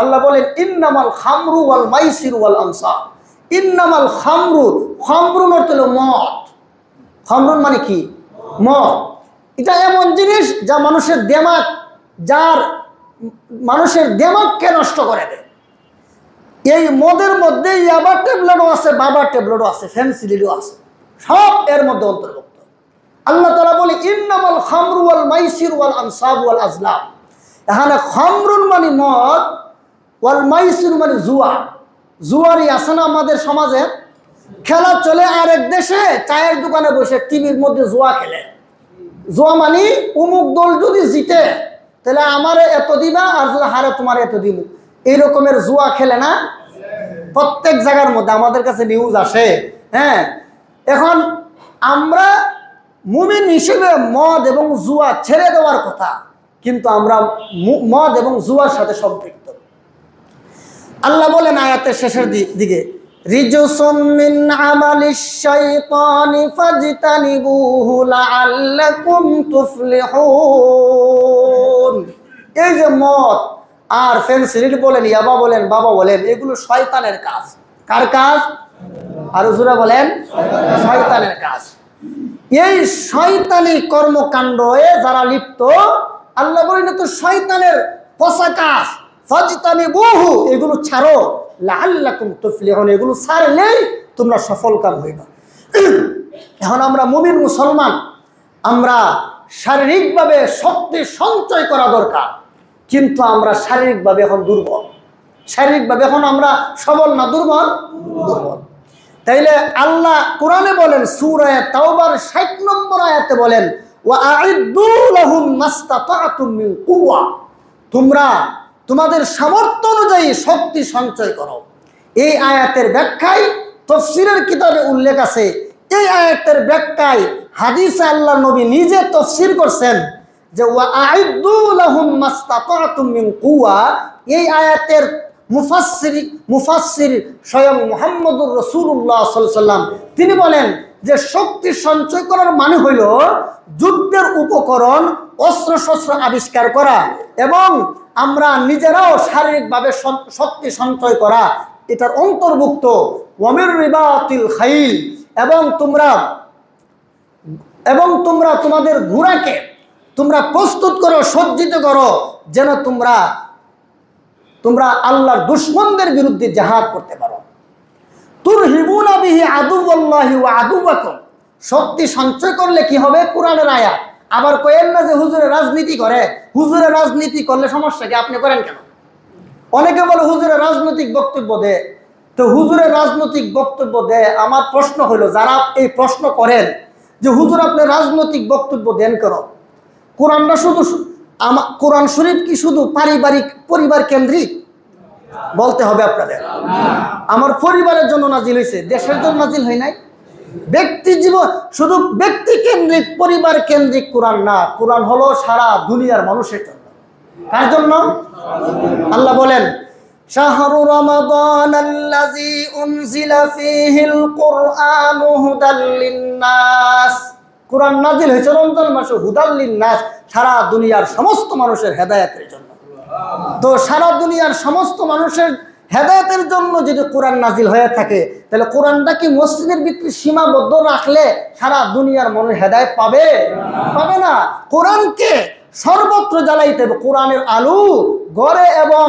আল্লাহ বলেন ইন্নামাল খামরু ওয়াল মাইসিরু ওয়াল আনসাব। ইন্নামাল খামরুন অর্থ হলো মদ। খামরুন মানে কি? মদ। এটা এমন জিনিস যা মানুষের দেমাগকে নষ্ট করে দেয়। এই মদের মধ্যে ইয়াবা ট্যাবলেটও আছে, বাবা ট্যাবলেটও আছে, ফেনসিডিলও আছে, সব এর মধ্যে অন্তর্ভুক্ত। আল্লাহ তাআলা বলে ইন্নামাল খামরু ওয়াল মাইসির ওয়াল আনসাব ওয়াল আজলাম। এখানে খামরুন মানে মদ, ওয়াল মাইসির মানে জুয়া। জুয়ারি আছে না আমাদের সমাজে? খেলা চলে আরেক দেশে, চায়ের দোকানে বসে টিভির মধ্যে জুয়া খেলে। জুয়া মানে অমুক দল যদি জিতে তাহলে আমারে এত দিবা, আর যদি হারে তোমার এত দিব, এই রকমের জুয়া খেলে না প্রত্যেক জায়গার মধ্যে, আমাদের কাছে নিউজ আসে। হ্যাঁ, এখন আমরা মুমিন হিসেবে মদ এবং জুয়া ছেড়ে দেওয়ার কথা, কিন্তু আমরা মদ এবং জুয়ার সাথে সম্পৃক্ত। আল্লাহ বলেন আয়াতের শেষের দিকে রিজসুম মিন আমালিশ শাইতানি ফাজতানিবুহু লাআল্লাকুম তুফলিহুন। এই যে মদ আর ফেনসিডিল বলেন, ইয়াবা বলেন, বাবা বলেন, এগুলো শয়তানের কাজ। কার কাজ? আরো জোরে বলেন, শয়তানের কাজ। এই শয়তানি কর্মকাণ্ডে যারা লিপ্ত, আল্লাহ বলেন তো শয়তানের পচা কাজ, ফাজতানিবুহু, এগুলো ছাড়ো, লাআল্লাকুম তুফলিহুন, এগুলো ছাড়লেই তোমরা সফলকাম হইবে। এখন আমরা মুমিন মুসলমান, আমরা শারীরিকভাবে শক্তি সঞ্চয় করা দরকার, কিন্তু আমরা শারীরিকভাবে এখন দুর্বল। শারীরিকভাবে এখন আমরা সবল না দুর্বল? দুর্বল। তাইলে আল্লাহ কোরআনে বলেন, সূরা তাওবার 60 নম্বর আয়াতে বলেন, ওয়া আ'ইদ্দু লাহুম মাসতাতা'তুম মিন কুওয়া, তোমরা তোমাদের সামর্থ্য অনুযায়ী শক্তি সঞ্চয় করো। এই আয়াতের ব্যাখ্যায় তাফসীরের কিতাবে উল্লেখ আছে, এই আয়াতের ব্যাখ্যায় হাদিসে আল্লাহ নবী নিজে তাফসীর করছেন যে ওয়া আ'ইদ্দু লাহুম মাসতাতা'তুম মিন কুওয়া। এই আয়াতের মুফাসসির স্বয়ং মুহাম্মদুর রাসূলুল্লাহ সাল্লাল্লাহু আলাইহি ওয়াসাল্লাম তিনি বলেন যে শক্তি সঞ্চয় করার মানে হইল যুদ্ধের উপকরণ, অস্ত্রশস্ত্র আবিষ্কার করা এবং আমরা নিজেরাও শারীরিকভাবে শক্তি সঞ্চয় করা, এটার অন্তর্ভুক্ত ওয়ামির রিবাতিল খাইল। এবং তোমরা তোমাদের ঘোড়াকে তোমরা প্রস্তুত করো, সজ্জিত করো, যেন তোমরা আল্লাহর দুশমনদের বিরুদ্ধে জিহাদ করতে পারো। তুরহিবুনা বিহি আদুওয়াল্লাহি ওয়া আদুওয়াকুম, শক্তি সঞ্চয় করলে কি হবে? কোরআনের আয়াত। আবার কয়েন না যে হুজুরে রাজনীতি করে, হুজুরে রাজনীতি করলে সমস্যা কি, আপনি করেন কেন? অনেকে বলে হুজুরে রাজনৈতিক বক্তব্য দেয়, তো হুজুরের রাজনৈতিক বক্তব্য দেয়। আমার প্রশ্ন হলো, যারা এই প্রশ্ন করেন যে হুজুর আপনি রাজনৈতিক বক্তব্য দেন কেন, কোরআনটা শুধু কোরআন শরীফ কি শুধু পারিবারিক পরিবার কেন্দ্রিক? বলতে হবে আপনাদের। আমার পরিবারের জন্য নাজিল হয়েছে, দেশের জন্য নাজিল হয় নাই। ব্যক্তি জীবন শুধু ব্যক্তি কেন্দ্রিক, পরিবার কেন্দ্রিক কোরআন না, কোরআন হলো সারা দুনিয়ার মানুষের জন্য। কার জন্য? আল্লাহ বলেন, শাহরু রমাদানাল্লাযী উনজিলা ফীহিল কুরআনু হুদাল লিন্নাস, কোরআন নাজিল হয়েছে রমজান মাসে হুদাল লিন্নাস, সারা দুনিয়ার সমস্ত মানুষের হেদায়েতের জন্য। তো সারা দুনিয়ার সমস্ত মানুষের হেদায়েতের জন্য যদি কোরআন নাজিল হয়ে থাকে, তাহলে কোরআনটা কি মসজিদের ভিতরে সীমাবদ্ধ রাখলে সারা দুনিয়ার মানুষ হেদায়েত পাবে? পাবে না। কোরআনকে সর্বত্র জ্বালাইতে হবে, কোরআনের আলো ঘরে এবং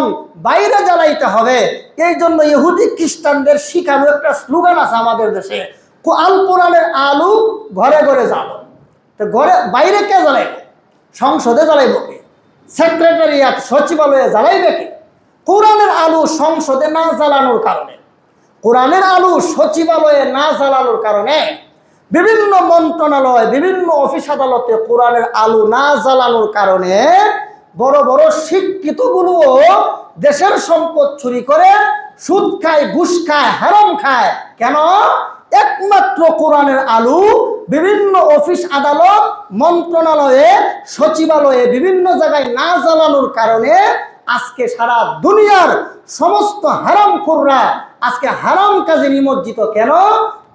বাইরে জ্বালাইতে হবে। এই জন্য ইহুদি খ্রিস্টানদের শিখানো একটা স্লোগান আছে আমাদের দেশে, আল কোরআনের আলো ঘরে ঘরে জ্বালো। তো ঘরে বাইরে কে জ্বালাইবে? সংসদে জ্বালাইব কে? সেক্রেটারিয়াত সচিবালয়ে জ্বালাইবে কে? কোরআনের আলো সংসদে না জ্বালানোর কারণে, কোরআনের আলো সচিবালয়ে না জ্বালানোর কারণে, বিভিন্ন মন্ত্রণালয়, বিভিন্ন অফিস আদালতে কোরআনের আলো না জ্বালানোর কারণে বড় বড় শিক্ষিতগুলোও দেশের সম্পদ চুরি করে সুদ খায়, ঘুষ খায়, হারাম খায়। কেন? একমাত্র কোরআনের আলো বিভিন্ন অফিস আদালত, মন্ত্রণালয়ে, সচিবালয়ে, বিভিন্ন জায়গায় না জ্বালানোর কারণে আজকে সারা দুনিয়ার সমস্ত হারামখোররা আজকে হারাম কাজে নিমজ্জিত। কেন?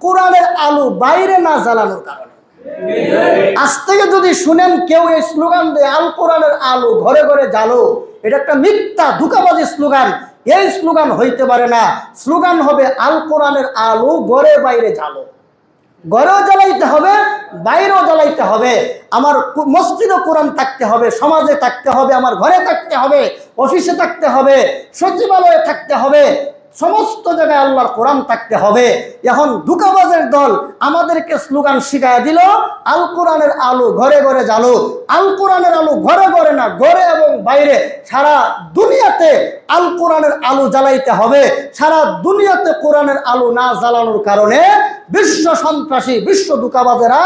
কোরআনের আলো বাইরে না জ্বালানোর কারণে। আজ থেকে যদি শুনেন কেউ এই স্লোগান দেয় আল কোরআনের আলো ঘরে ঘরে জ্বালো, এটা একটা মিথ্যা ধোঁকাবাজি স্লোগান। এই স্লোগান হইতে পারে না। স্লোগান হবে আল কোরআনের আলো ঘরে বাইরে জ্বালো। ঘরেও জ্বালাইতে হবে, বাইরেও জ্বালাইতে হবে। আমার মসজিদে কোরআন থাকতে হবে, সমাজে থাকতে হবে, আমার ঘরে থাকতে হবে, অফিসে থাকতে হবে, সচিবালয়ে থাকতে হবে, সমস্ত জায়গায় আল্লাহর কোরআন থাকতে হবে। এখন ধোঁকাবাজের দল আমাদেরকে স্লোগান শিখায় দিল আল কোরআনের আলো ঘরে ঘরে জ্বালো। আল কোরআনের আলো ঘরে ঘরে না, ঘরে এবং বাইরে সারা দুনিয়াতে আল কোরআনের আলো জ্বালাইতে হবে। সারা দুনিয়াতে কোরআনের আলো না জ্বালানোর কারণে বিশ্ব সন্ত্রাসী, বিশ্ব ধোঁকাবাজেরা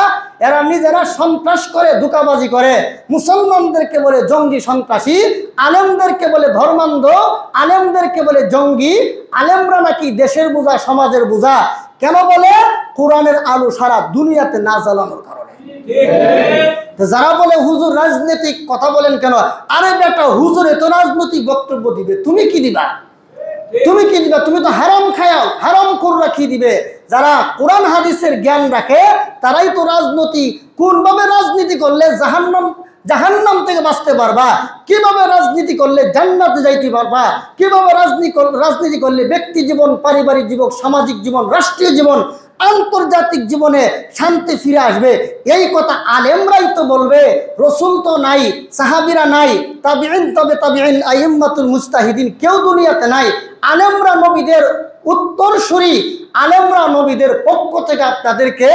এরা নিজেরা সন্ত্রাস করে, ধোঁকাবাজি করে। মুসলমানদেরকে বলে জঙ্গি সন্ত্রাসী, আলেমদেরকে বলে ধর্মান্ধ, আলেমদেরকে বলে জঙ্গি। আলেমরা নাকি দেশের বোঝা, সমাজের বোঝা। কেন বলে? কোরআনের আলো সারা দুনিয়াতে না জ্বালানোর কারণে। যারা বলে হুজুর রাজনৈতিক কথা বলেন কেন, আরে বেটা হুজুর এত রাজনৈতিক বক্তব্য দিবে, তুমি কি দিবা? তুমি কি দিবা? তুমি তো হারাম খায়াও, হারাম কররা কি দিবে? যারা কোরআন হাদিসের জ্ঞান রাখে তারাই তো রাজনীতি, কোনভাবে রাজনীতি করলে জাহান্নাম থেকে বাঁচতে পারবা, কিভাবে রাজনীতি করলে জান্নাতে যাইতে পারবা, কিভাবে রাজনীতি করলে ব্যক্তি জীবন, পারিবারিক জীবন, সামাজিক জীবন, রাষ্ট্রীয় জীবন আন্তর্জাতিক জীবনে শান্তি ফিরে আসবে। এই কথা আলেমরাই তো বলবে, রসুল তো নাই, সাহাবীরা নাই, তাবিঈন তবে তাবিঈন আইম্মাতুল মুজতাহিদিন কেউ দুনিয়াতে নাই। আলেমরা নবীদের উত্তরসূরি, আলেমরা নবীদের পক্ষ থেকে আপনাদেরকে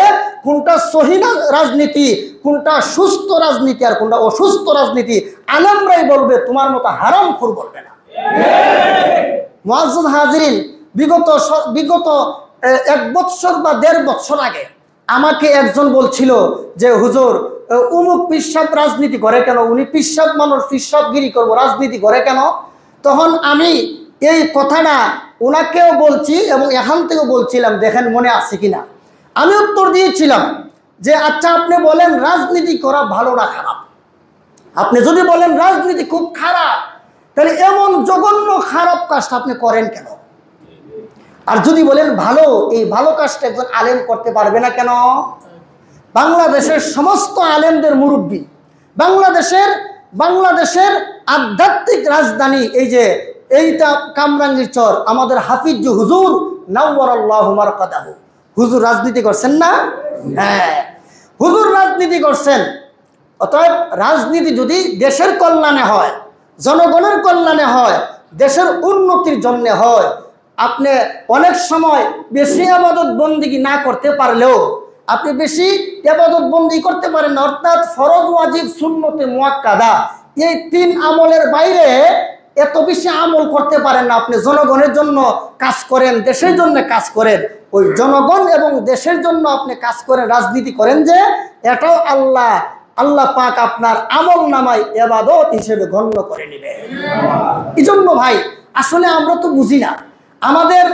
কোনটা সহিহ রাজনীতি, কোনটা সুস্থ রাজনীতি আর কোনটা অসুস্থ রাজনীতি আলেমরাই বলবে, তোমার মতো হারামখোর বলবে না। মুআজ্জাজ হাজিরিন, বিগত 1 বছর বা 1.5 বছর আগে আমাকে একজন বলছিল যে হুজুর উমুক পিসাব রাজনীতি করে কেন, উনি পিসাব মানুষ, পিসাবগিরি করবো, রাজনীতি করে কেন। তখন আমি এই কথাটা ওনাকেও বলছি এবং এখান থেকেও বলছিলাম, দেখেন মনে আছে কিনা। আমি উত্তর দিয়েছিলাম যে আচ্ছা আপনি বলেন রাজনীতি করা ভালো না খারাপ? আপনি যদি বলেন রাজনীতি খুব খারাপ, তাহলে এমন জঘন্য খারাপ কাজটা আপনি করেন কেন? আর যদি বলেন ভালো, এই ভালো কাজটা একজন আলেম করতে পারবে না কেন? বাংলাদেশের সমস্ত আলেমদের মুরব্বী, বাংলাদেশের আধ্যাত্মিক রাজধানী এইটা কামরাঙ্গীর চর, আমাদের হাফিজ হুজুর নাওয়ারাল্লাহু মারকাদাহু, হুজুর রাজনীতি করছেন না? হ্যাঁ, হুজুর রাজনীতি করছেন। অতএব রাজনীতি যদি দেশের কল্যাণে হয়, জনগণের কল্যাণে হয়, দেশের উন্নতির জন্য হয়, আপনি অনেক সময় বেশি ইবাদত বন্দেগী না করতে পারলেও আপনি বেশি ইবাদত বন্দেগী করতে পারেন না, অর্থাৎ ফরজ, ওয়াজিব, সুন্নতে মুআক্কাদা, এই 3 আমলের বাইরে এত বেশি আমল করতে পারেন না। আপনি জনগণের জন্য কাজ করেন, দেশের জন্য কাজ করেন, ওই জনগণ এবং দেশের জন্য আপনি কাজ করেন, রাজনীতি করেন, যে এটাও আল্লাহ পাক আপনার আমল নামায় ইবাদত হিসেবে গণ্য করে নেবে। এই জন্য ভাই আসলে আমরা তো বুঝি না, আমাদের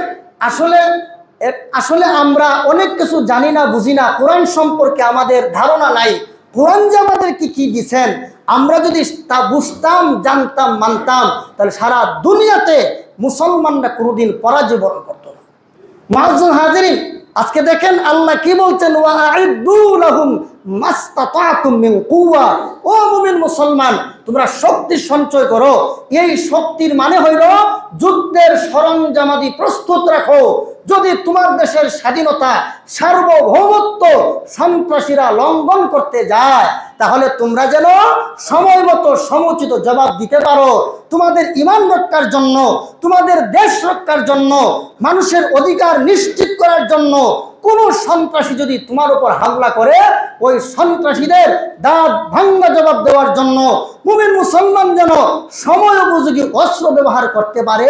আসলে আমরা অনেক কিছু জানি না, বুঝি না, কোরআন সম্পর্কে আমাদের ধারণা নাই। কোরআন যে আমাদেরকে কি দিচ্ছেন, আমরা যদি তা বুঝতাম, জানতাম, মানতাম, তাহলে সারা দুনিয়াতে মুসলমানরা কোনোদিন পরাজয় বরণ করতো না। মুআজ্জাজ হাজিরিন, আজকে দেখেন আল্লাহ কি বলছেন, ওয়াআইদ্দু লাহুম মাসতাতাতুম মিন কুওয়া। ও মুমিন মুসলমান, তোমরা শক্তি সঞ্চয় করো। এই শক্তির মানে হইল যুদ্ধের সরঞ্জামাদি প্রস্তুত রাখো। যদি তোমার দেশের স্বাধীনতা, সার্বভৌমত্ব সন্ত্রাসীরা লঙ্ঘন করতে যায়, তাহলে তোমরা যেন সময় মতো সমুচিত জবাব দিতে পারো। তোমাদের ঈমান রক্ষার জন্য, তোমাদের দেশ রক্ষার জন্য, মানুষের অধিকার নিশ্চিত করার জন্য কোন সন্ত্রাসী যদি তোমার উপর হামলা করে, ওই সন্ত্রাসীদের দাঁত ভাঙ্গা জবাব দেওয়ার জন্য মুমিন মুসলমান যেন সময় উপযোগী অস্ত্র ব্যবহার করতে পারে,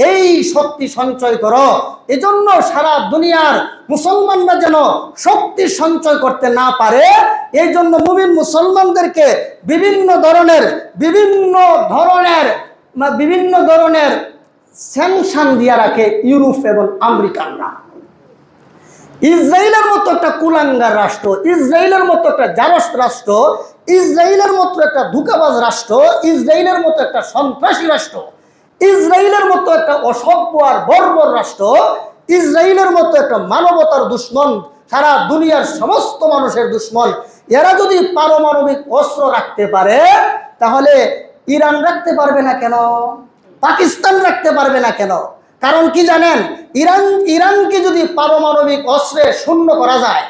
এই শক্তি সঞ্চয় করো। এজন্য সারা দুনিয়ার মুসলমানরা যেন শক্তি সঞ্চয় করতে না পারে, এই জন্য মুমিন মুসলমানদেরকে বিভিন্ন ধরনের স্যাংশন দিয়ে রাখে ইউরোপ এবং আমেরিকানরা। ইসরায়েলের মতো একটা কুলাঙ্গার রাষ্ট্র, ইসরায়েলের মতো একটা জারস রাষ্ট্র, ইসরায়েলের মতো একটা ধোঁকাবাজ রাষ্ট্র, ইসরায়েলের মতো একটা সন্ত্রাসী রাষ্ট্র, ইসরায়েলের মতো একটা অসভ্য আর বর্বর রাষ্ট্র, ইসরায়েলের মতো একটা মানবতার দুশ্মন, সারা দুনিয়ার সমস্ত মানুষের দুশ্মন, এরা যদি পারমাণবিক অস্ত্র রাখতে পারে, তাহলে ইরান রাখতে পারবে না কেন? পাকিস্তান রাখতে পারবে না কেন? কারণ কি জানেন, ইরানকে যদি পারমাণবিক অস্ত্রে শূন্য করা যায়,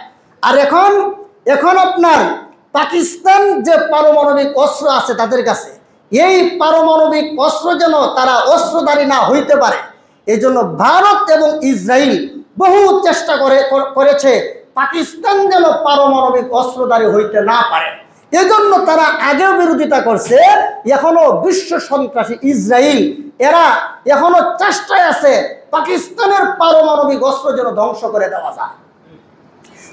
আর এখন আপনার পাকিস্তান যে পারমাণবিক অস্ত্র আছে তাদের কাছে, এই পারমাণবিক অস্ত্র যেন তারা অস্ত্রধারী না হইতে পারে, এই জন্য ভারত এবং ইসরায়েল বহু চেষ্টা করেছে পাকিস্তান যেন পারমাণবিক অস্ত্রধারী হইতে না পারে। এজন্য তারা আগেও বিরোধিতা করছে, এখনো বিশ্ব সন্ত্রাসী ইসরায়েল এরা এখনো চেষ্টায় আছে পাকিস্তানের পারমাণবিক অস্ত্র যেন ধ্বংস করে দেওয়া যায়।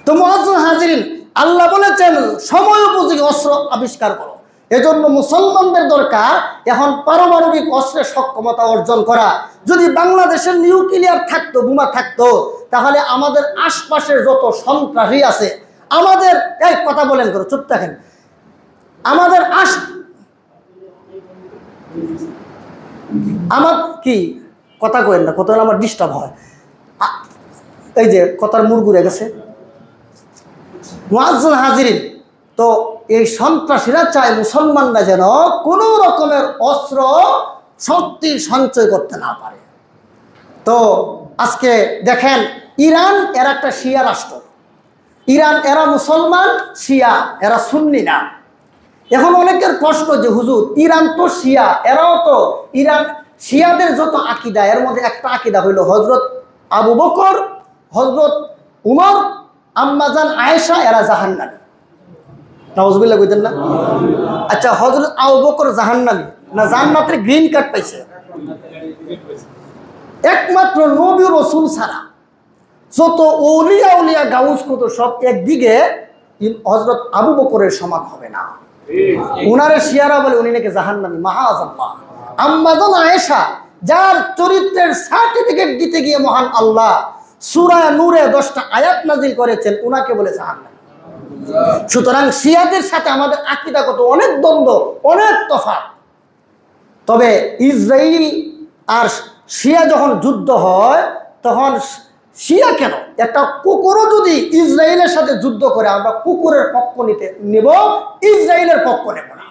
তো মুআজ্জাজ হাজিরিন, আল্লাহ বলেছেন সময় উপযোগী অস্ত্র আবিষ্কার করো। এজন্য মুসলমানদের দরকার এখন পারমাণবিক অস্ত্রের সক্ষমতা অর্জন করা। যদি বাংলাদেশের নিউক্লিয়ার থাকতো, বোমা থাকতো, তাহলে আমাদের আশপাশের যত সন্ত্রাসী আছে, আমাদের এই কথা বলেন করো, চুপ থাকেন, আমাদের আমার কি কথা কইেন না, কথা আমার ডিস্টার্ব হয়, এই যে কথার মুড় ঘুরে গেছে। মুআজ্জাজ হাজিরিন, তো এই সন্ত্রাসীরা চায় মুসলমানরা যেন কোনো রকমের অস্ত্র শক্তি সঞ্চয় করতে না পারে। তো আজকে দেখেন ইরান এরা একটা শিয়া রাষ্ট্র। ইরান এরা মুসলমান, শিয়া এরা সুন্নি না। এখন অনেকের প্রশ্ন যে হুজুর ইরান তো শিয়া, এরাও তো ইরান, শিয়াদের যত আকিদা এর মধ্যে একটা আকিদা হইল হজরত আবু বকর, হজরত উমর, আম্মাজান আয়েশা এরা জাহান্নামী। নাউজুবিল্লাহ কইতেন না? আচ্ছা, হজরত আবু বকর জাহান্নামী না জান্নাতের গ্রিন কার্ড পাইছে? একমাত্র নবী রাসূল ছাড়া যত ওলিয়া উলিয়া গাউস কত সব একদিকে হজরত আবু বকরের সমান হবে না। উনারে শিয়ারা বলে উনি নাকি জাহান্নামী, মাআযাল্লাহ। আম্মাজান আয়েশা যার চরিত্রের সার্টিফিকেট দিতে গিয়ে মহান আল্লাহ সূরা নূরে 10টা আয়াত নাযিল করেছেন, উনাকে বলে জাহান্নামী। সুতরাং শিয়াদের সাথে আমাদের আকীদাগত অনেক দ্বন্দ্ব, অনেক তফাৎ। তবে ইসরাইল আর শিয়া যখন যুদ্ধ হয় তখন শিয়া কেন, একটা কুকুরও যদি ইসরায়েলের সাথে যুদ্ধ করে আমরা কুকুরের পক্ষ নিব, ইসরায়েলের পক্ষ নেব না।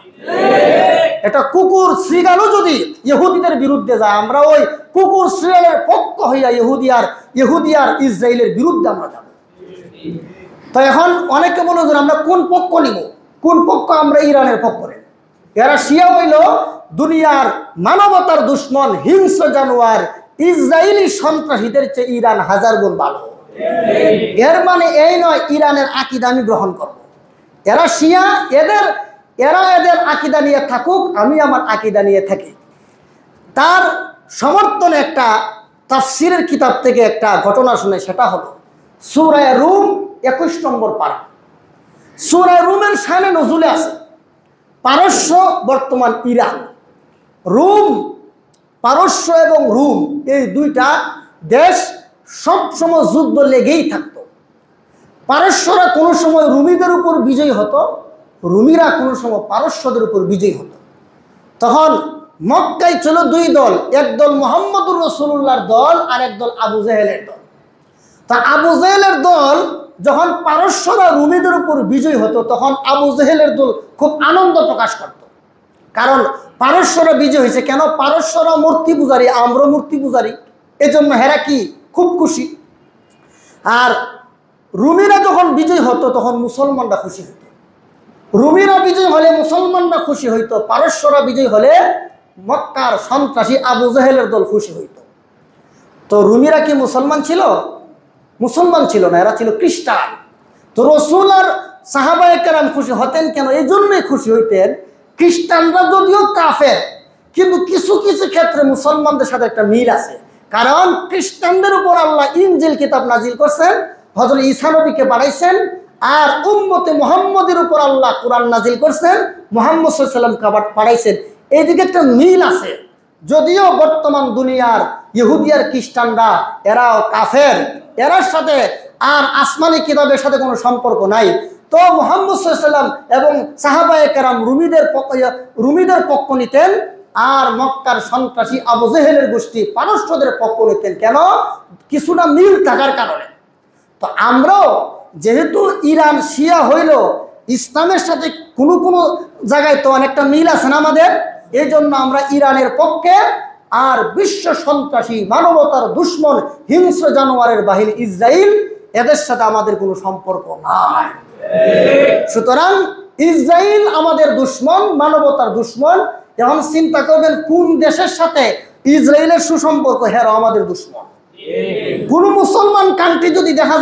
একটা কুকুর শ্রীগালও যদি ইহুদিদের বিরুদ্ধে যায় আমরা ওই কুকুর শ্রীগালের পক্ষ হইয়া ইহুদি আর ইসরায়েলের বিরুদ্ধে আমরা যাব। তো এখন অনেকে মনে করেন আমরা কোন পক্ষ নিব, কোন পক্ষ? আমরা ইরানের পক্ষ নেব। এরা শিয়া হইল দুনিয়ার মানবতার দুশ্মন, হিংস্র জানোয়ার, ইসরায়েলি সন্ত্রাসীদের চেয়ে ইরান হাজার গুণ ভালো। এর মানে এই নয় ইরানের আকীদা আমি গ্রহণ করব। এরা শিয়া, এরা এদের আকীদা নিয়ে থাকুক, আমি আমার আকীদা নিয়ে থাকি। তার সমর্থনে একটা তাফসিরের কিতাব থেকে একটা ঘটনা শুনে, সেটা হলো সূরা রুম 21 নম্বর পারা। সূরা রুমের শানে নজুলে আছে পারস্য বর্তমান ইরান। রুম, পারস্য এবং রুম এই দুইটা দেশ সবসময় যুদ্ধ লেগেই থাকত। পারস্যরা কোনো সময় রুমিদের উপর বিজয়ী হতো, রুমিরা কোনো সময় পারস্যদের উপর বিজয়ী হতো। তখন মক্কায় ছিল দুই দল, একদল মুহাম্মদুর রাসূলুল্লাহর দল আর একদল আবু জেহেলের দল। তা আবু জেহেলের দল যখন পারস্যরা রুমিদের উপর বিজয়ী হতো তখন আবু জেহেলের দল খুব আনন্দ প্রকাশ করত, কারণ পারস্যরা বিজয় হয়েছে। কেন? পারস্যরা মূর্তি পূজারী, আমরা মূর্তি পূজারী, এজন্য হেরা কি খুব খুশি। আর রুমিরা যখন বিজয় হতো তখন মুসলমানরা খুশি হতো। রুমিরা বিজয় হলে মুসলমানরা খুশি হইতো, পারস্যরা বিজয় হলে মক্কার সন্ত্রাসী আবু জেহেলের দল খুশি হইত। তো রুমিরা কি মুসলমান ছিল? মুসলমান ছিল না, এরা ছিল খ্রিস্টান। তো রাসূল আর সাহাবায়ে কেরাম খুশি হতেন কেন? এই জন্যই খুশি হইতেন, খ্রিস্টানরা যদিও কাফের কিন্তু কিছু কিছু ক্ষেত্রে মুসলমানদের সাথে একটা মিল আছে। কারণ খ্রিস্টানদের উপর আল্লাহ ইনজিল কিতাব নাজিল করছেন, হযরত ঈসা নবীকে পাঠাইছেন, আর উম্মতে মুহাম্মদের উপর আল্লাহ কোরআন নাজিল করছেন, মুহাম্মদ সাল্লাল্লাহু আলাইহি ওয়াসাল্লাম পাঠাইছেন। এইদিকে একটা মিল আছে। যদিও বর্তমান দুনিয়ার ইহুদি আর খ্রিস্টানরা এরাও কাফের, এরার সাথে আর আসমানি কিতাবের সাথে কোনো সম্পর্ক নাই। তো মুহাম্মদ সাল্লাল্লাহু আলাইহি ওয়াসাল্লাম এবং সাহাবায়ে কেরাম রুমিদের পক্ষ নিতেন, আর মক্কার সন্ত্রাসী আবু জেহেলের গোষ্ঠী পারস্যদের পক্ষ নিতেন। কেন? কিছুটা মিল থাকার কারণে। তো আমরাও যেহেতু ইরান শিয়া হইল, ইসলামের সাথে কোনো কোনো জায়গায় তো অনেকটা মিল আছে না আমাদের, এই জন্য আমরা ইরানের পক্ষে। আর বিশ্ব সন্ত্রাসী, মানবতার দুশ্মন, হিংস্র জানোয়ারের বাহিনী ইসরায়েল, এদের সাথে আমাদের কোনো সম্পর্ক নাই। সুতরাং ইসরায়েল আমাদের দুশ্মন, মানবতার দুশ্মন। এখন চিন্তা করবেন কোন দেশের সাথে ইসরায়েলের সুসম্পর্ক, হেরা আমাদের দুশ্মন। কোন মুসলমান কান্ট্রি যদি দেখা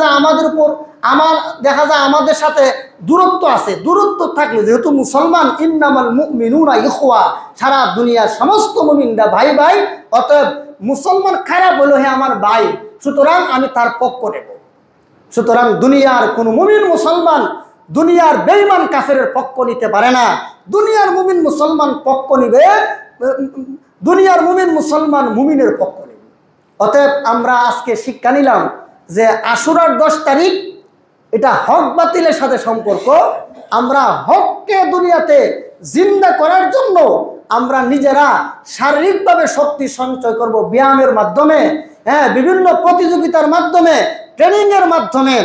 যায় আমাদের সাথে দূরত্ব আছে, দূরত্ব থাকলে যেহেতু মুসলমান, ইন্নামাল মুমিনুনা ইখওয়া, সারা দুনিয়ার সমস্ত মুমিনরা ভাই ভাই, অতএব মুসলমান খারাপ হলো হে আমার ভাই, সুতরাং আমি তার পক্ষ নেব। সুতরাং দুনিয়ার কোন মুমিন মুসলমান দুনিয়ার বেঈমান কাফেরের পক্ষ নিতে পারে না। দুনিয়ার মুমিন মুসলমান পক্ষ নিবে, দুনিয়ার মুমিন মুসলমান মুমিনের পক্ষ নেবে। অতএব আমরা আজকে শিক্ষা নিলাম যে আশুরার 10 তারিখ এটা হক বাতিলের সাথে সম্পর্ক। আমরা হককে দুনিয়াতে জিন্দা করার জন্য আমরা নিজেরা শারীরিকভাবে শক্তি সঞ্চয় করব, ব্যায়ামের মাধ্যমে, বিভিন্ন প্রতিযোগিতার মাধ্যমে, ট্রেনিংয়ের মাধ্যমে।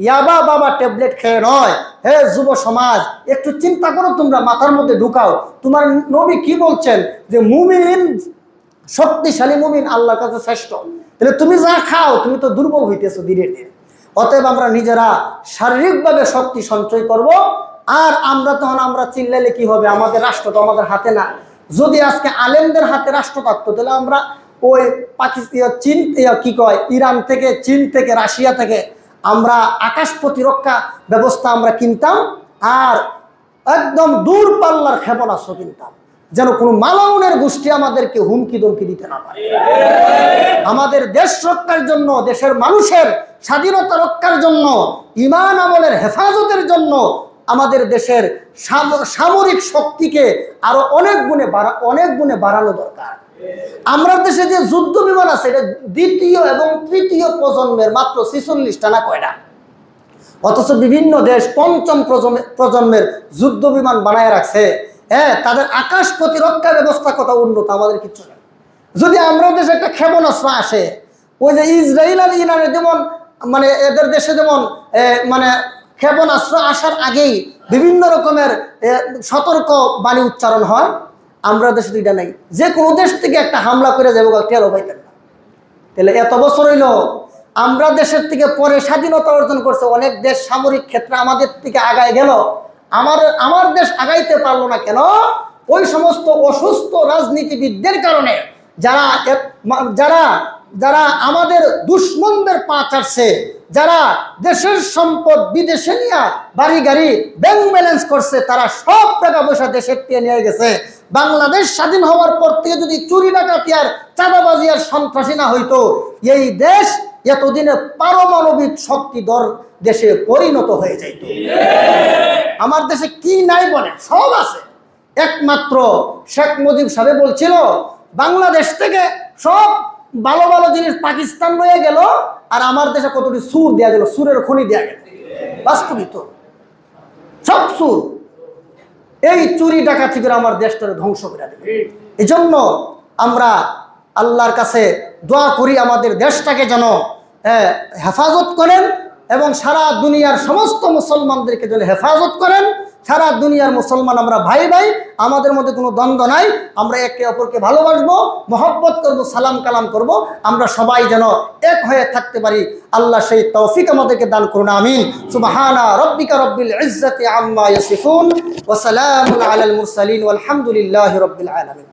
ইয়াবা বাবা ট্যাবলেট খেয়ে নয়। হে যুব সমাজ, একটু চিন্তা করো, তোমরা মাথার মধ্যে ঢুকাও, তোমার নবী কি বলছেন যে মুমিন, শক্তিশালী মুমিন আল্লাহর কাছে শ্রেষ্ঠ। তো তাহলে তুমি যা খাও তুমি তো দুর্বল হইতেছো ধীরে ধীরে। অতএব আমরা নিজেরা শারীরিকভাবে শক্তি সঞ্চয় করব। আর আমরা তখন আমরা চিল্লাইলে কি হবে? আমাদের রাষ্ট্র তো আমাদের হাতে না। যদি আজকে আলেমদের হাতে রাষ্ট্র থাকতো তাহলে আমরা ওই পাকিস্তান, চীন, কি কয়, ইরান থেকে, চীন থেকে, রাশিয়া থেকে আমরা আকাশ প্রতিরক্ষা ব্যবস্থা আমরা কিনতাম, আর একদম দূর পাল্লার ক্ষেপণাস্ত্র কিনতাম, যেন কোনো মালাউনের গোষ্ঠী আমাদেরকে হুমকি ধমকি দিতে না পারে। আমাদের দেশ রক্ষার জন্য, দেশের মানুষের স্বাধীনতা রক্ষার জন্য, ঈমান আমলের হেফাজতের জন্য আমাদের দেশের সামরিক শক্তিকে আরো অনেক গুণে বাড়ানো দরকার। আমরা দেশে যে যুদ্ধ বিমান আছে এটা দ্বিতীয় এবং তৃতীয় প্রজন্মের, মাত্র 46টা না কয়টা, অথচ বিভিন্ন দেশ পঞ্চম প্রজন্মের যুদ্ধ বিমান বানায় রাখছে। হ্যাঁ, তাদের আকাশ প্রতিরক্ষা ব্যবস্থা কত উন্নত, আমাদের কিচ্ছু নেই। যদি আমরা দেশে একটা ক্ষেপণাস্ত্র আসে, ওই যে ইসরায়েল আর ইরানের যেমন মানে এদের দেশে যেমন মানে ক্ষেপণাস্ত্র আসার আগেই বিভিন্ন রকমের সতর্ক বাণী উচ্চারণ হয়, আমরা দেশে দুইটা নাই। যে কোনো দেশ থেকে একটা হামলা করে যাবো, টেরও পাইতেন না। তাহলে এত বছর হইল আমরা দেশের থেকে পরে স্বাধীনতা অর্জন করছে, অনেক দেশ সামরিক ক্ষেত্রে আমাদের থেকে আগায় গেল, আমার দেশ আগাইতে পারলো না কেন? ওই সমস্ত অসুস্থ রাজনীতিবিদদের কারণে, যারা আমাদের দুশ্মনদের পা চাটছে, যারা দেশের সম্পদ বিদেশে নিয়ে বাড়ি গাড়ি ব্যাংক ব্যালেন্স করছে, তারা সব টাকা পয়সা দেশের থেকে নিয়ে গেছে। বাংলাদেশ স্বাধীন হওয়ার পর থেকে যদি চুরি ডাকাতি আর চাঁদাবাজি আর সন্ত্রাসী না হইতো, এই দেশ এতদিনে পারমাণবিক শক্তিধর দেশে পরিণত হয়ে যাইত। আমার দেশে কি নাই বলে, সব আছে। একমাত্র শেখ মুজিব সাহেব বলছিল বাংলাদেশ থেকে সব ভালো ভালো জিনিস পাকিস্তান লয়ে গেল, আর আমার দেশে কতটি সুর দেয়া গেল, সুরের খনি দেয়া গেল। বাস্তবিত সব সুর, এই চুরি ডাকাতি করে আমার দেশটাকে ধ্বংস করে দেবে। এই জন্য আমরা আল্লাহর কাছে দোয়া করি আমাদের দেশটাকে যেন হেফাজত করেন, এবং সারা দুনিয়ার সমস্ত মুসলমানদেরকে যেন হেফাজত করেন। সারা দুনিয়ার মুসলমান আমরা ভাই ভাই, আমাদের মধ্যে কোনো দ্বন্দ্ব নাই। আমরা একে অপরকে ভালোবাসবো, মহব্বত করব, সালাম কালাম করব। আমরা সবাই যেন এক হয়ে থাকতে পারি। আল্লাহ সেই তৌফিক আমাদেরকে দান করুন, আমিন। সুবহানা রাব্বিকা রাব্বিল ইজ্জাতি আম্মা ইয়াসিফুন ওয়া সালামুন আলাল মুরসালিন ওয়ালহামদুলিল্লাহি রাব্বিল আলামিন।